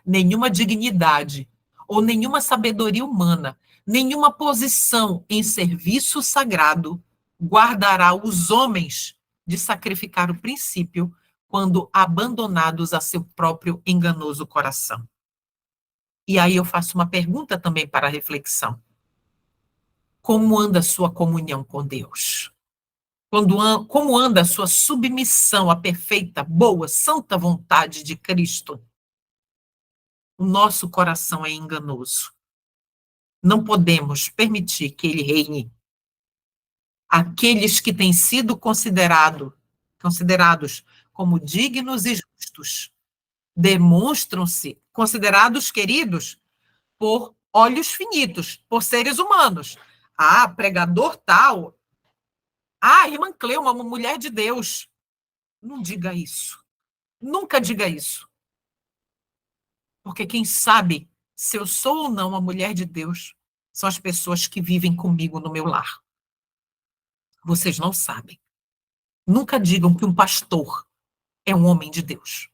nenhuma dignidade ou nenhuma sabedoria humana, nenhuma posição em serviço sagrado guardará os homens de sacrificar o princípio quando abandonados a seu próprio enganoso coração. E aí eu faço uma pergunta também para a reflexão. Como anda a sua comunhão com Deus? Como anda a sua submissão à perfeita, boa, santa vontade de Cristo? O nosso coração é enganoso. Não podemos permitir que ele reine. Aqueles que têm sido considerados como dignos e justos demonstram-se considerados queridos por olhos finitos, por seres humanos. Ah, pregador tal. Ah, irmã Cleuma, uma mulher de Deus. Não diga isso. Nunca diga isso. Porque quem sabe se eu sou ou não uma mulher de Deus são as pessoas que vivem comigo no meu lar. Vocês não sabem. Nunca digam que um pastor é um homem de Deus.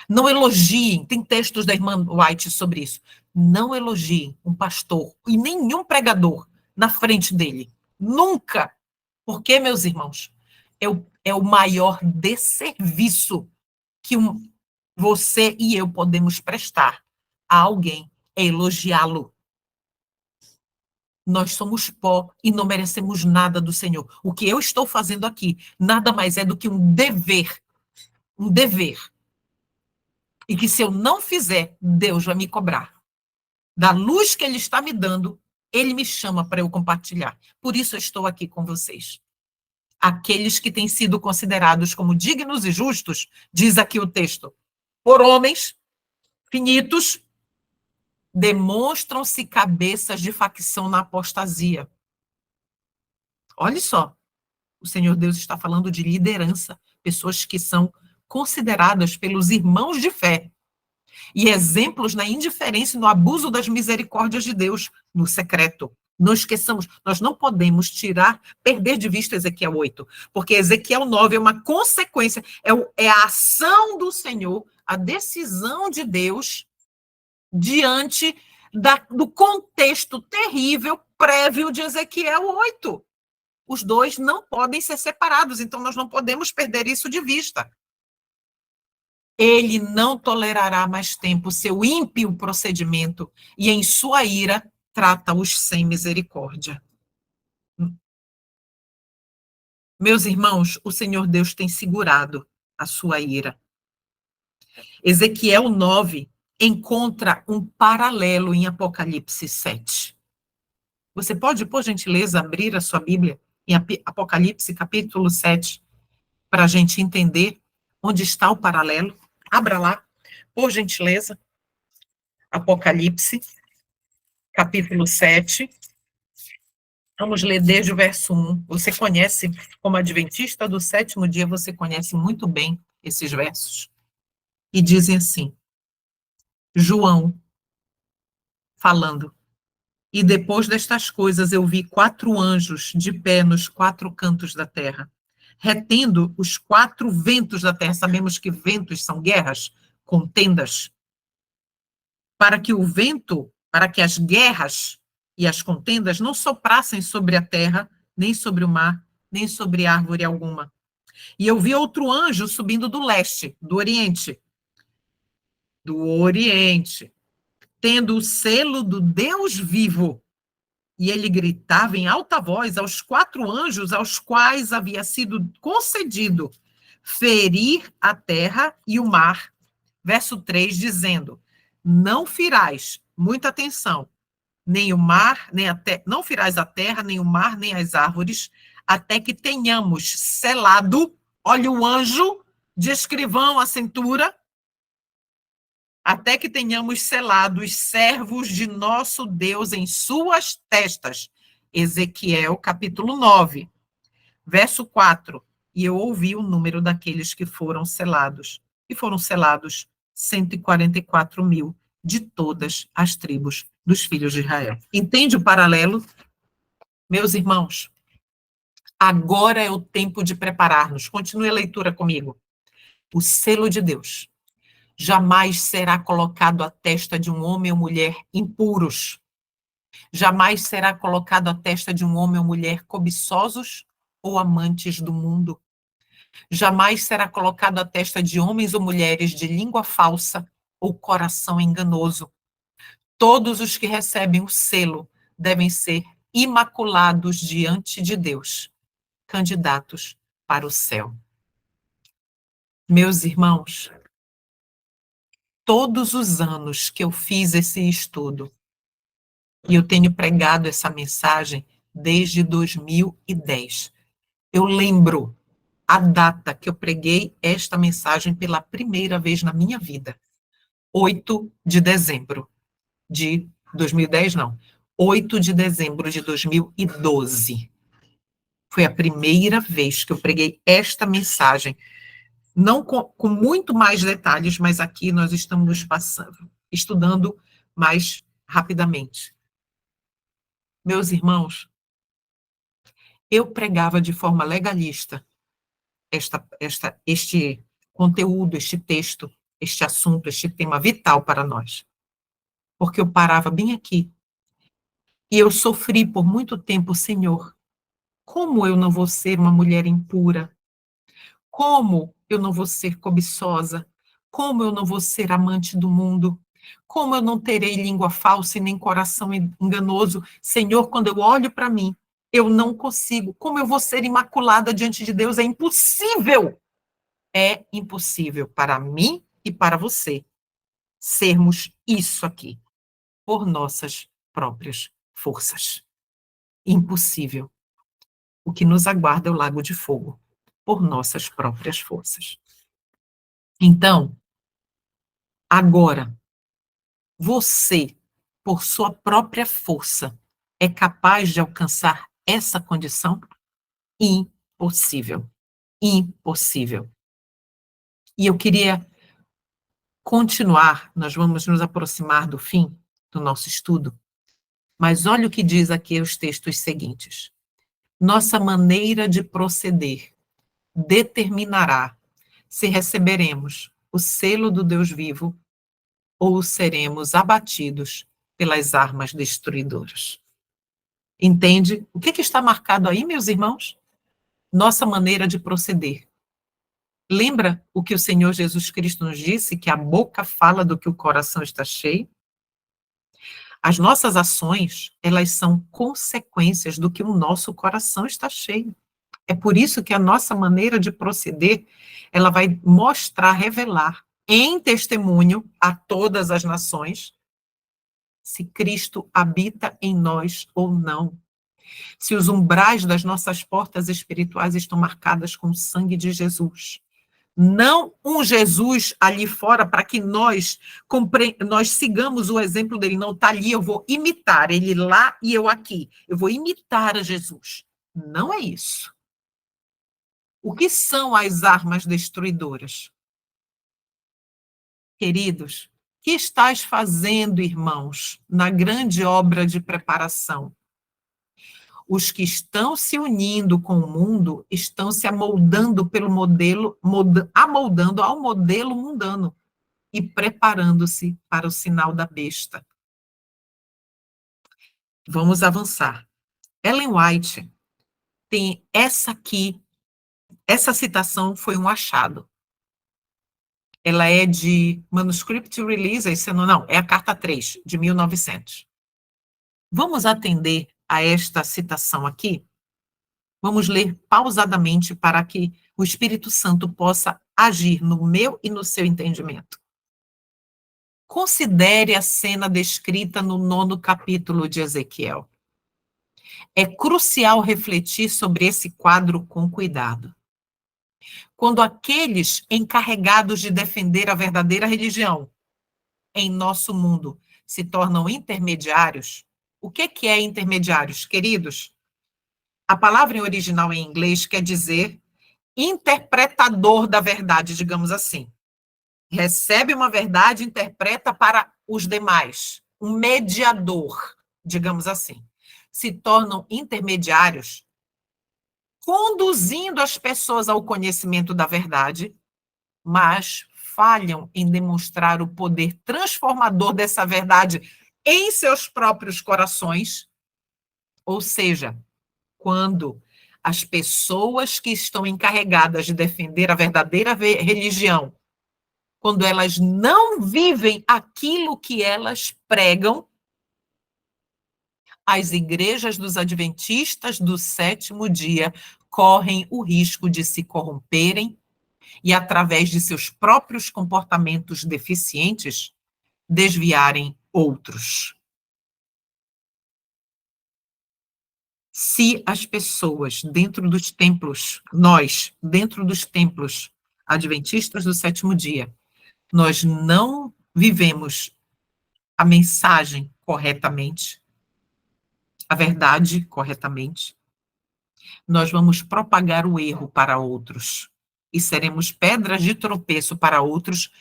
Não elogiem, tem textos da irmã White sobre isso. Não elogiem um pastor e nenhum pregador na frente dele. Nunca. Porque, meus irmãos, é o maior desserviço que você e eu podemos prestar a alguém, é elogiá-lo. Nós somos pó e não merecemos nada do Senhor. O que eu estou fazendo aqui nada mais é do que um dever. Um dever. E que se eu não fizer, Deus vai me cobrar. Da luz que Ele está me dando, Ele me chama para eu compartilhar. Por isso eu estou aqui com vocês. Aqueles que têm sido considerados como dignos e justos, diz aqui o texto, por homens finitos, demonstram-se cabeças de facção na apostasia. Olha só, o Senhor Deus está falando de liderança, pessoas que são consideradas pelos irmãos de fé, e exemplos na indiferença e no abuso das misericórdias de Deus no secreto. Não esqueçamos, nós não podemos perder de vista Ezequiel 8, porque Ezequiel 9 é uma consequência, é a ação do Senhor, a decisão de Deus diante do contexto terrível prévio de Ezequiel 8. Os dois não podem ser separados, então nós não podemos perder isso de vista. Ele não tolerará mais tempo seu ímpio procedimento e em sua ira trata-os sem misericórdia. Meus irmãos, o Senhor Deus tem segurado a sua ira. Ezequiel 9 encontra um paralelo em Apocalipse 7. Você pode, por gentileza, abrir a sua Bíblia em Apocalipse capítulo 7, para a gente entender onde está o paralelo? Abra lá, por gentileza. Apocalipse, capítulo 7. Vamos ler desde o verso 1. Você conhece, como adventista do sétimo dia, você conhece muito bem esses versos. E dizem assim, João, falando, e depois destas coisas eu vi 4 anjos de pé nos 4 cantos da terra, retendo os 4 ventos da terra. Sabemos que ventos são guerras, contendas. Para que as guerras e as contendas não soprassem sobre a terra, nem sobre o mar, nem sobre árvore alguma. E eu vi outro anjo subindo do leste, do Oriente, tendo o selo do Deus vivo. E ele gritava em alta voz aos 4 anjos aos quais havia sido concedido ferir a terra e o mar. Verso 3, dizendo, não ferais, muita atenção, nem o mar, não ferais a terra, nem o mar, nem as árvores, até que tenhamos selado, olha o anjo de escrivão à cintura, até que tenhamos selado os servos de nosso Deus em suas testas. Ezequiel, capítulo 9, verso 4. E eu ouvi o número daqueles que foram selados. E foram selados 144 mil de todas as tribos dos filhos de Israel. Entende o paralelo? Meus irmãos, agora é o tempo de preparar-nos. Continue a leitura comigo. O selo de Deus jamais será colocado à testa de um homem ou mulher impuros. Jamais será colocado à testa de um homem ou mulher cobiçosos ou amantes do mundo. Jamais será colocado à testa de homens ou mulheres de língua falsa ou coração enganoso. Todos os que recebem o selo devem ser imaculados diante de Deus, candidatos para o céu. Meus irmãos, todos os anos que eu fiz esse estudo, e eu tenho pregado essa mensagem desde 2010, eu lembro a data que eu preguei esta mensagem pela primeira vez na minha vida. 8 de dezembro de 2010, não. 8 de dezembro de 2012. Foi a primeira vez que eu preguei esta mensagem. Não com muito mais detalhes, mas aqui nós estamos passando, estudando mais rapidamente. Meus irmãos, eu pregava de forma legalista este conteúdo, este texto, este assunto, este tema vital para nós. Porque eu parava bem aqui. E eu sofri por muito tempo, Senhor, como eu não vou ser uma mulher impura? Como eu não vou ser cobiçosa? Como eu não vou ser amante do mundo? Como eu não terei língua falsa e nem coração enganoso? Senhor, quando eu olho para mim, eu não consigo. Como eu vou ser imaculada diante de Deus? É impossível. É impossível para mim e para você sermos isso aqui, por nossas próprias forças. Impossível. O que nos aguarda é o lago de fogo, por nossas próprias forças. Então, agora, você, por sua própria força, é capaz de alcançar essa condição? Impossível. Impossível. E eu queria continuar, nós vamos nos aproximar do fim do nosso estudo, mas olha o que diz aqui os textos seguintes. Nossa maneira de proceder determinará se receberemos o selo do Deus vivo ou seremos abatidos pelas armas destruidoras. Entende? O que está marcado aí, meus irmãos? Nossa maneira de proceder. Lembra o que o Senhor Jesus Cristo nos disse, que a boca fala do que o coração está cheio? As nossas ações, elas são consequências do que o nosso coração está cheio. É por isso que a nossa maneira de proceder, ela vai mostrar, revelar em testemunho a todas as nações se Cristo habita em nós ou não. Se os umbrais das nossas portas espirituais estão marcadas com o sangue de Jesus. Não um Jesus ali fora para que nós sigamos o exemplo dele. Não, está ali, eu vou imitar ele lá e eu aqui. Eu vou imitar a Jesus. Não é isso. O que são as armas destruidoras? Queridos, o que estás fazendo, irmãos, na grande obra de preparação? Os que estão se unindo com o mundo estão se amoldando pelo modelo, amoldando ao modelo mundano e preparando-se para o sinal da besta. Vamos avançar. Ellen White tem essa aqui, essa citação foi um achado. Ela é de Manuscript Release, não, é a carta 3, de 1900. Vamos atender a esta citação aqui? Vamos ler pausadamente para que o Espírito Santo possa agir no meu e no seu entendimento. Considere a cena descrita no 9º capítulo de Ezequiel. É crucial refletir sobre esse quadro com cuidado. Quando aqueles encarregados de defender a verdadeira religião em nosso mundo se tornam intermediários, o que é intermediários, queridos? A palavra em original em inglês quer dizer interpretador da verdade, digamos assim. Recebe uma verdade, interpreta para os demais. Um mediador, digamos assim. Se tornam intermediários, conduzindo as pessoas ao conhecimento da verdade, mas falham em demonstrar o poder transformador dessa verdade em seus próprios corações. Ou seja, quando as pessoas que estão encarregadas de defender a verdadeira religião, quando elas não vivem aquilo que elas pregam, as igrejas dos adventistas do sétimo dia correm o risco de se corromperem e, através de seus próprios comportamentos deficientes, desviarem outros. Se as pessoas dentro dos templos, nós, dentro dos templos adventistas do sétimo dia, nós não vivemos a mensagem corretamente, a verdade corretamente, nós vamos propagar o erro para outros e seremos pedras de tropeço para outros,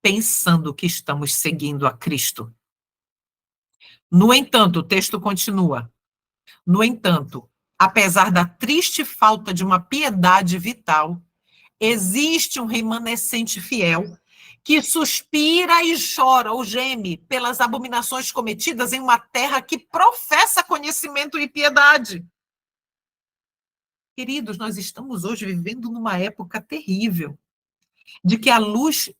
pensando que estamos seguindo a Cristo. No entanto, o texto continua. No entanto, apesar da triste falta de uma piedade vital, existe um remanescente fiel que suspira e chora ou geme pelas abominações cometidas em uma terra que professa conhecimento e piedade. Queridos, nós estamos hoje vivendo numa época terrível, de que a luz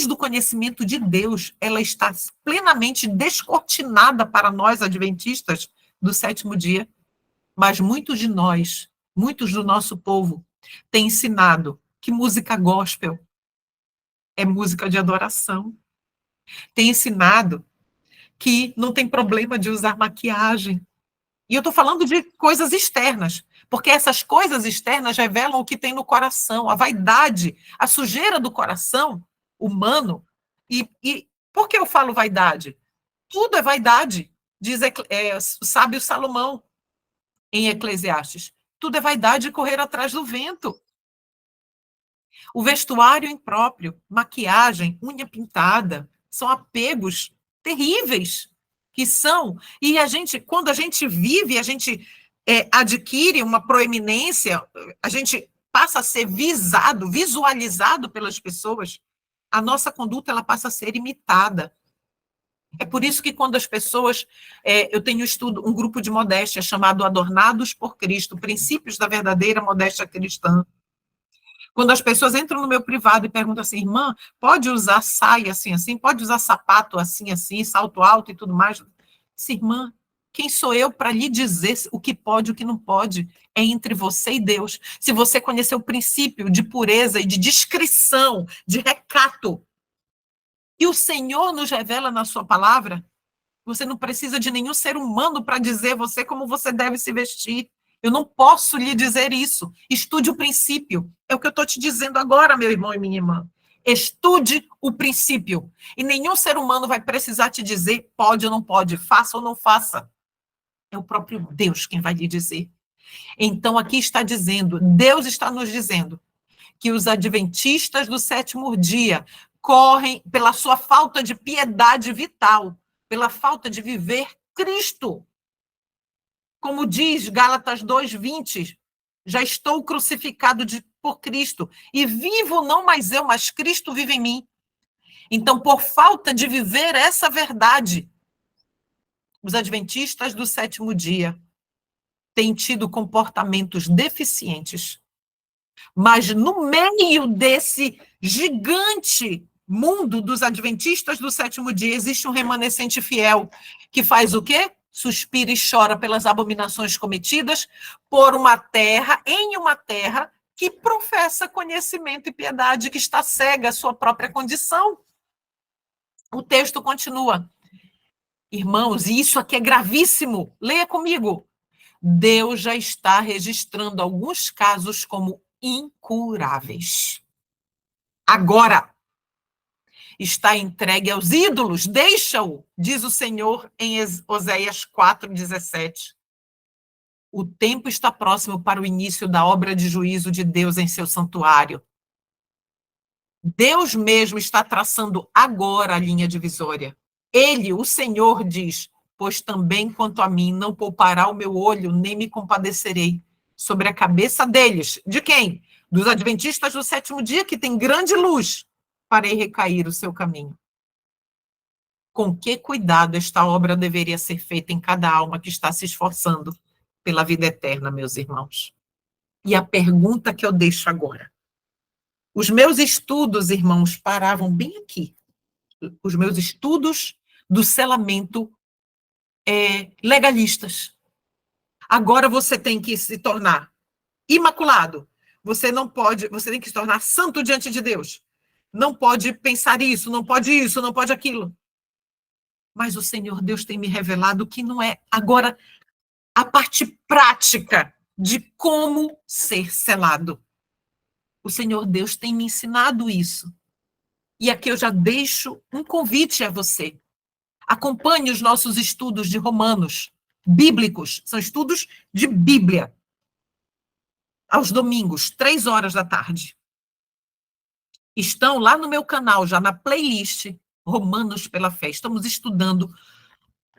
do conhecimento de Deus, ela está plenamente descortinada para nós, adventistas do sétimo dia, mas muitos de nós, muitos do nosso povo, têm ensinado que música gospel é música de adoração. Tem ensinado que não tem problema de usar maquiagem. E eu estou falando de coisas externas, porque essas coisas externas revelam o que tem no coração, a vaidade, a sujeira do coração humano. E por que eu falo vaidade? Tudo é vaidade, diz o sábio Salomão em Eclesiastes. Tudo é vaidade e correr atrás do vento. O vestuário impróprio, maquiagem, unha pintada, são apegos terríveis que são. E quando a gente vive, a gente adquire uma proeminência, a gente passa a ser visualizado pelas pessoas, a nossa conduta ela passa a ser imitada. É por isso que quando as pessoas... eu tenho um grupo de modéstia chamado Adornados por Cristo, Princípios da Verdadeira Modéstia Cristã. Quando as pessoas entram no meu privado e perguntam assim, irmã, pode usar saia assim, assim? Pode usar sapato assim, assim, salto alto e tudo mais? Disse, irmã, quem sou eu para lhe dizer o que pode e o que não pode? É entre você e Deus. Se você conhecer o princípio de pureza e de discrição, de recato, que o Senhor nos revela na sua palavra, você não precisa de nenhum ser humano para dizer você como você deve se vestir. Eu não posso lhe dizer isso. Estude o princípio. É o que eu estou te dizendo agora, meu irmão e minha irmã. Estude o princípio. E nenhum ser humano vai precisar te dizer pode ou não pode, faça ou não faça. É o próprio Deus quem vai lhe dizer. Então, aqui está dizendo, Deus está nos dizendo que os adventistas do sétimo dia correm pela sua falta de piedade vital, pela falta de viver Cristo. Como diz Gálatas 2:20, já estou crucificado por Cristo, e vivo não mais eu, mas Cristo vive em mim. Então, por falta de viver essa verdade, os adventistas do sétimo dia têm tido comportamentos deficientes. Mas no meio desse gigante mundo dos adventistas do sétimo dia, existe um remanescente fiel que faz o quê? Suspira e chora pelas abominações cometidas em uma terra que professa conhecimento e piedade, que está cega à sua própria condição. O texto continua. Irmãos, e isso aqui é gravíssimo. Leia comigo. Deus já está registrando alguns casos como incuráveis. Agora está entregue aos ídolos, deixa-o, diz o Senhor em Oséias 4:17. O tempo está próximo para o início da obra de juízo de Deus em seu santuário. Deus mesmo está traçando agora a linha divisória. Ele, o Senhor, diz, pois também quanto a mim não poupará o meu olho, nem me compadecerei sobre a cabeça deles. De quem? dos adventistas do sétimo dia, que tem grande luz, farei recair o seu caminho. Com que cuidado esta obra deveria ser feita em cada alma que está se esforçando pela vida eterna, meus irmãos? E a pergunta que eu deixo agora. Os meus estudos, irmãos, paravam bem aqui. Os meus estudos do selamento legalistas. Agora você tem que se tornar imaculado. Você não pode, você tem que se tornar santo diante de Deus. Não pode pensar isso, não pode aquilo. Mas o Senhor Deus tem me revelado que não é. Agora, a parte prática de como ser selado. O Senhor Deus tem me ensinado isso. E aqui eu já deixo um convite a você. Acompanhe os nossos estudos de Romanos, bíblicos, são estudos de Bíblia, aos domingos, 15h. Estão lá no meu canal, já na playlist Romanos pela Fé. Estamos estudando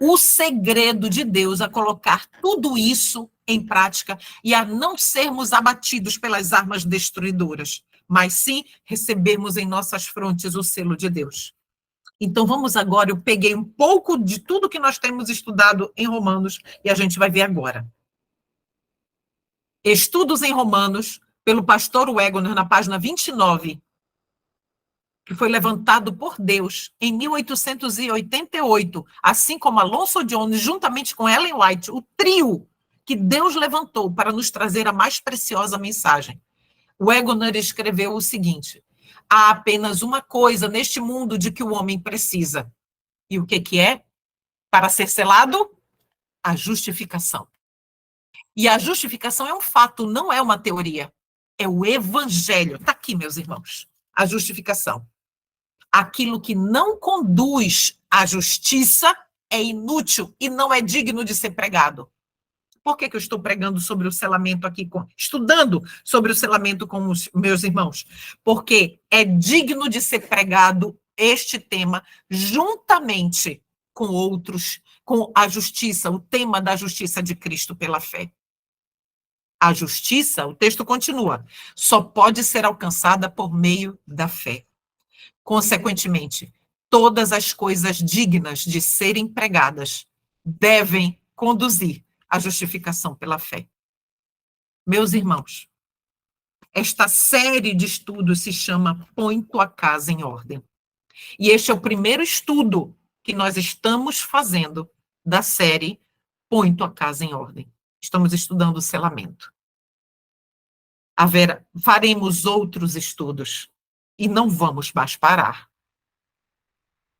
o segredo de Deus a colocar tudo isso em prática e a não sermos abatidos pelas armas destruidoras, mas sim recebermos em nossas frontes o selo de Deus. Então vamos agora, eu peguei um pouco de tudo que nós temos estudado em Romanos e a gente vai ver agora. Estudos em Romanos, pelo pastor Wegener, na página 29, que foi levantado por Deus em 1888, assim como Alonso Jones, juntamente com Ellen White, o trio que Deus levantou para nos trazer a mais preciosa mensagem. Wegener escreveu o seguinte: há apenas uma coisa neste mundo de que o homem precisa. E o que é? Para ser selado? A justificação. E a justificação é um fato, não é uma teoria. É o evangelho. Está aqui, meus irmãos. A justificação. Aquilo que não conduz à justiça é inútil e não é digno de ser pregado. Por que eu estou pregando sobre o selamento aqui, estudando sobre o selamento com os meus irmãos? Porque é digno de ser pregado este tema juntamente com outros, com a justiça, o tema da justiça de Cristo pela fé. A justiça, o texto continua, só pode ser alcançada por meio da fé. Consequentemente, todas as coisas dignas de serem pregadas devem conduzir à justificação pela fé. Meus irmãos, esta série de estudos se chama Põe tua casa em ordem. E este é o primeiro estudo que nós estamos fazendo da série Põe tua casa em ordem. Estamos estudando o selamento. Faremos outros estudos e não vamos mais parar.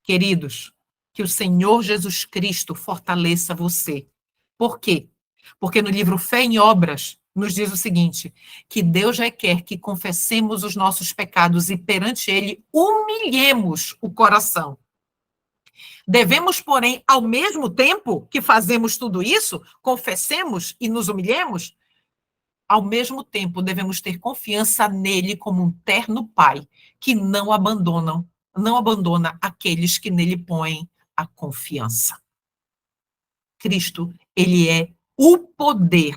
Queridos, que o Senhor Jesus Cristo fortaleça você. Por quê? Porque no livro Fé em Obras nos diz o seguinte, que Deus requer que confessemos os nossos pecados e perante Ele humilhemos o coração. Devemos, porém, ao mesmo tempo que fazemos tudo isso, confessemos e nos humilhemos, ao mesmo tempo devemos ter confiança nele como um terno Pai, que não abandona aqueles que nele põem a confiança. Cristo, ele é o poder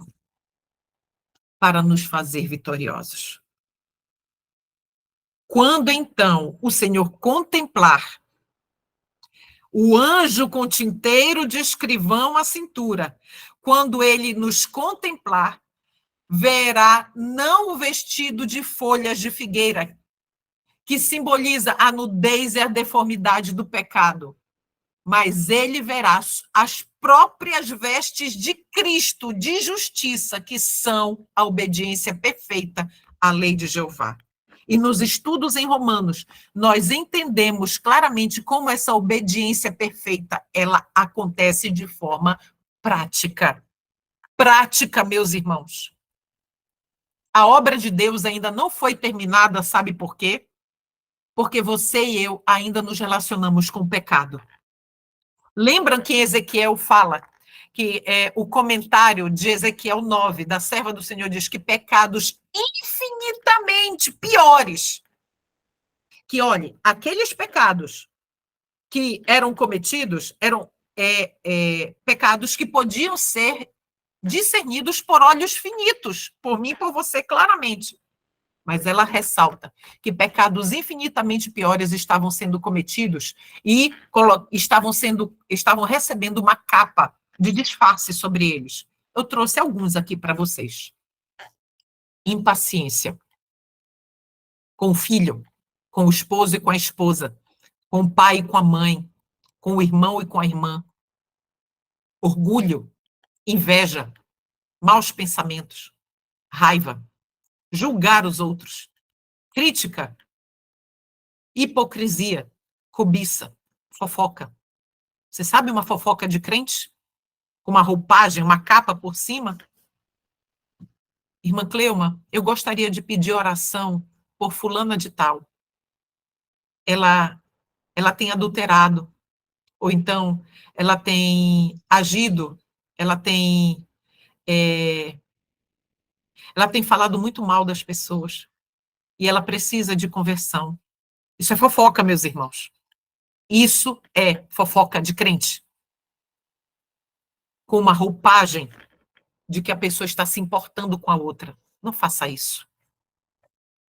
para nos fazer vitoriosos. Quando, então, o Senhor contemplar o anjo com tinteiro de escrivão à cintura, quando ele nos contemplar, verá não o vestido de folhas de figueira, que simboliza a nudez e a deformidade do pecado, mas ele verá as próprias vestes de Cristo, de justiça, que são a obediência perfeita à lei de Jeová. E nos estudos em Romanos, nós entendemos claramente como essa obediência perfeita, ela acontece de forma prática. Prática, meus irmãos. A obra de Deus ainda não foi terminada, sabe por quê? Porque você e eu ainda nos relacionamos com o pecado. Lembram que Ezequiel fala, que o comentário de Ezequiel 9, da serva do Senhor, diz que pecados infinitamente piores. Que, olhe, aqueles pecados que eram cometidos eram pecados que podiam ser discernidos por olhos finitos, por mim e por você claramente. mas ela ressalta que pecados infinitamente piores estavam sendo cometidos e estavam recebendo uma capa de disfarce sobre eles. Eu trouxe alguns aqui para vocês. Impaciência com o filho, com o esposo e com a esposa, com o pai e com a mãe, com o irmão e com a irmã. Orgulho, inveja, maus pensamentos, raiva, julgar os outros, crítica, hipocrisia, cobiça, fofoca. Você sabe uma fofoca de crente? Com uma roupagem, uma capa por cima? Irmã Cleuma, eu gostaria de pedir oração por fulana de tal. Ela tem adulterado, ou então ela tem agido, ela tem, ela tem falado muito mal das pessoas, e ela precisa de conversão. Isso é fofoca, meus irmãos. Isso é fofoca de crente. Com uma roupagem de que a pessoa está se importando com a outra. Não faça isso.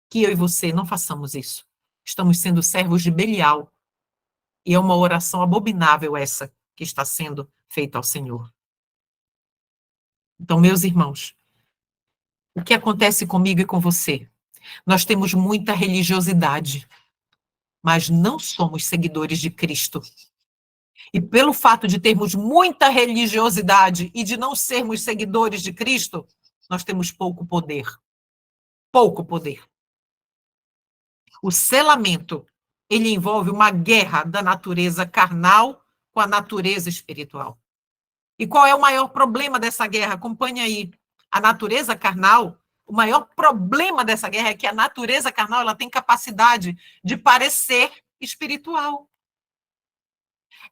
Que eu e você não façamos isso. Estamos sendo servos de Belial. E é uma oração abominável essa que está sendo feita ao Senhor. Então, meus irmãos, o que acontece comigo e com você? Nós temos muita religiosidade, mas não somos seguidores de Cristo. E pelo fato de termos muita religiosidade e de não sermos seguidores de Cristo, nós temos pouco poder. Pouco poder. O selamento, ele envolve uma guerra da natureza carnal com a natureza espiritual. E qual é o maior problema dessa guerra? Acompanhe aí. A natureza carnal, o maior problema dessa guerra é que a natureza carnal ela tem capacidade de parecer espiritual.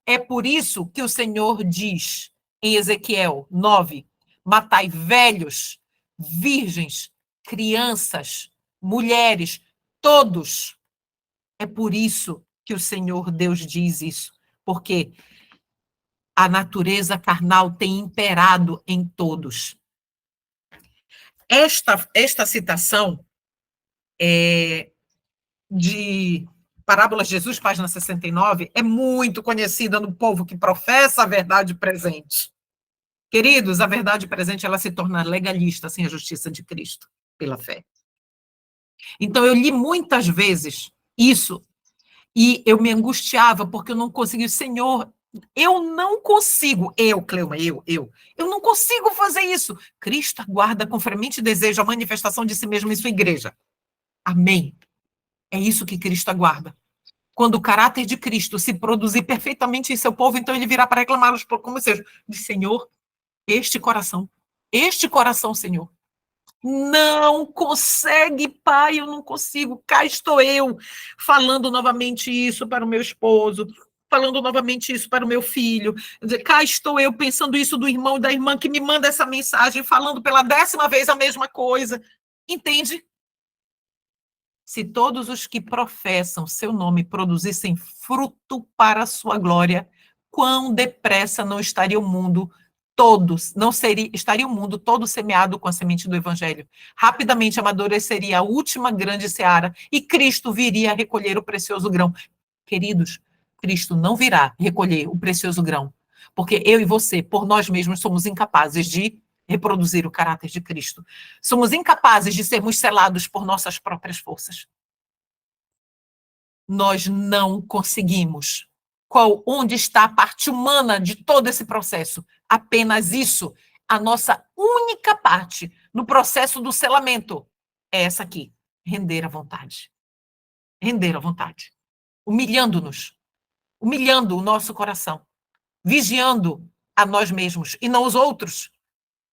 É por isso que o Senhor diz em Ezequiel 9, matai velhos, virgens, crianças, mulheres, todos. É por isso que o Senhor Deus diz isso, porque a natureza carnal tem imperado em todos. Esta citação de Parábolas de Jesus, página 69, é muito conhecida no povo que professa a verdade presente. Queridos, a verdade presente ela se torna legalista sem a justiça de Cristo, pela fé. Então, eu li muitas vezes isso e eu me angustiava porque eu não conseguia. Senhor, eu não consigo, Cleuma, eu não consigo fazer isso. Cristo aguarda com fremente desejo a manifestação de si mesmo em sua igreja. Amém. É isso que Cristo aguarda. Quando o caráter de Cristo se produzir perfeitamente em seu povo, então ele virá para reclamá-los como seja. Diz, Senhor, este coração, Senhor, não consegue, Pai, eu não consigo. Cá estou eu, falando novamente isso para o meu esposo, falando novamente isso para o meu filho. Cá estou eu pensando isso do irmão e da irmã que me manda essa mensagem, falando pela 10ª vez a mesma coisa. Entende? Se todos os que professam seu nome produzissem fruto para a sua glória, quão depressa não estaria o mundo estaria o mundo todo semeado com a semente do evangelho. Rapidamente amadureceria a última grande seara e Cristo viria a recolher o precioso grão. Queridos, Cristo não virá recolher o precioso grão, porque eu e você, por nós mesmos, somos incapazes de reproduzir o caráter de Cristo. Somos incapazes de sermos selados por nossas próprias forças. Nós não conseguimos. Onde está a parte humana de todo esse processo? Apenas isso. A nossa única parte no processo do selamento é essa aqui. Render à vontade. Render à vontade. Humilhando-nos. Humilhando o nosso coração. Vigiando a nós mesmos e não os outros.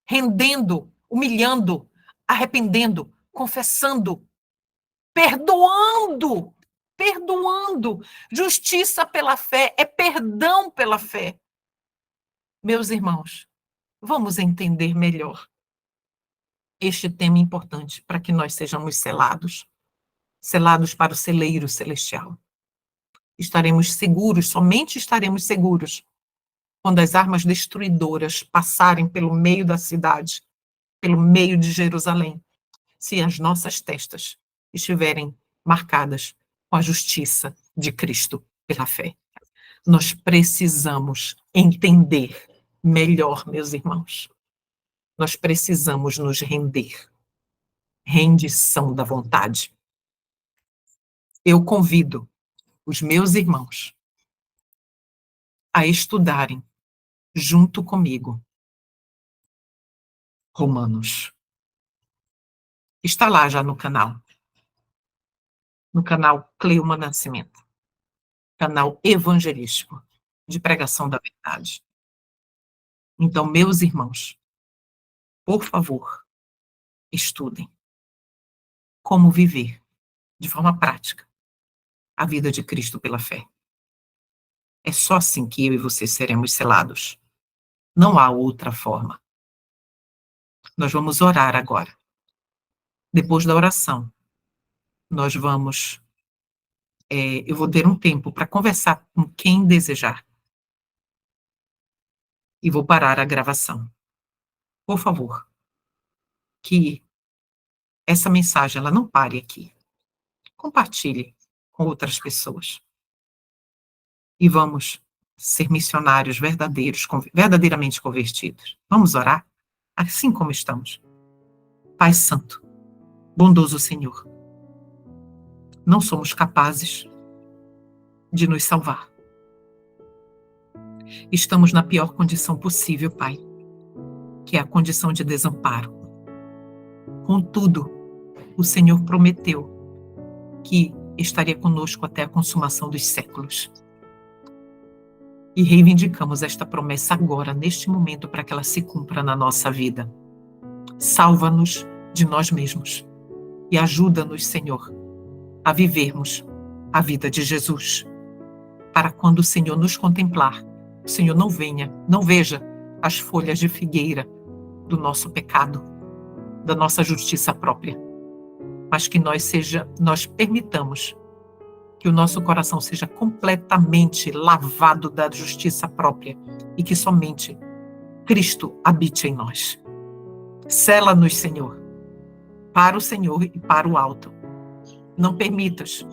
Rendendo, humilhando, arrependendo, confessando, perdoando. Justiça pela fé é perdão pela fé. Meus irmãos, vamos entender melhor este tema importante para que nós sejamos selados para o celeiro celestial. Estaremos seguros, somente estaremos seguros quando as armas destruidoras passarem pelo meio da cidade, pelo meio de Jerusalém, se as nossas testas estiverem marcadas com a justiça de Cristo pela fé. Nós precisamos entender melhor, meus irmãos. Nós precisamos nos render. Rendição da vontade. Eu convido os meus irmãos a estudarem junto comigo Romanos. Está lá já no canal Cleuma Nascimento, canal evangelístico de pregação da verdade. Então, meus irmãos, por favor, estudem como viver de forma prática a vida de Cristo pela fé. É só assim que eu e você seremos selados. Não há outra forma. Nós vamos orar agora. Depois da oração, nós vamos... eu vou ter um tempo para conversar com quem desejar. E vou parar a gravação. Por favor, que essa mensagem ela não pare aqui. Compartilhe com outras pessoas. E vamos ser missionários verdadeiros, verdadeiramente convertidos. Vamos orar? Assim como estamos. Pai Santo, bondoso Senhor, não somos capazes de nos salvar. Estamos na pior condição possível, Pai, que é a condição de desamparo. Contudo, o Senhor prometeu que estaria conosco até a consumação dos séculos. E reivindicamos esta promessa agora, neste momento, para que ela se cumpra na nossa vida. Salva-nos de nós mesmos e ajuda-nos, Senhor, a vivermos a vida de Jesus, para quando o Senhor nos contemplar, o Senhor não veja as folhas de figueira do nosso pecado, da nossa justiça própria, mas que nós permitamos que o nosso coração seja completamente lavado da justiça própria e que somente Cristo habite em nós. Sela-nos, Senhor, para o Senhor e para o alto. Não permitas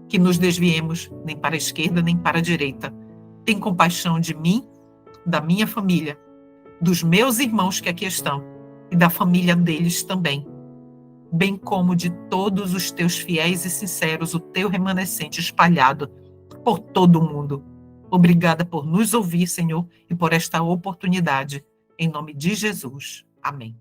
que nos desviemos nem para a esquerda nem para a direita. Tem compaixão de mim, da minha família, dos meus irmãos que aqui estão e da família deles também, bem como de todos os teus fiéis e sinceros, o teu remanescente espalhado por todo o mundo. Obrigada por nos ouvir, Senhor, e por esta oportunidade. Em nome de Jesus. Amém.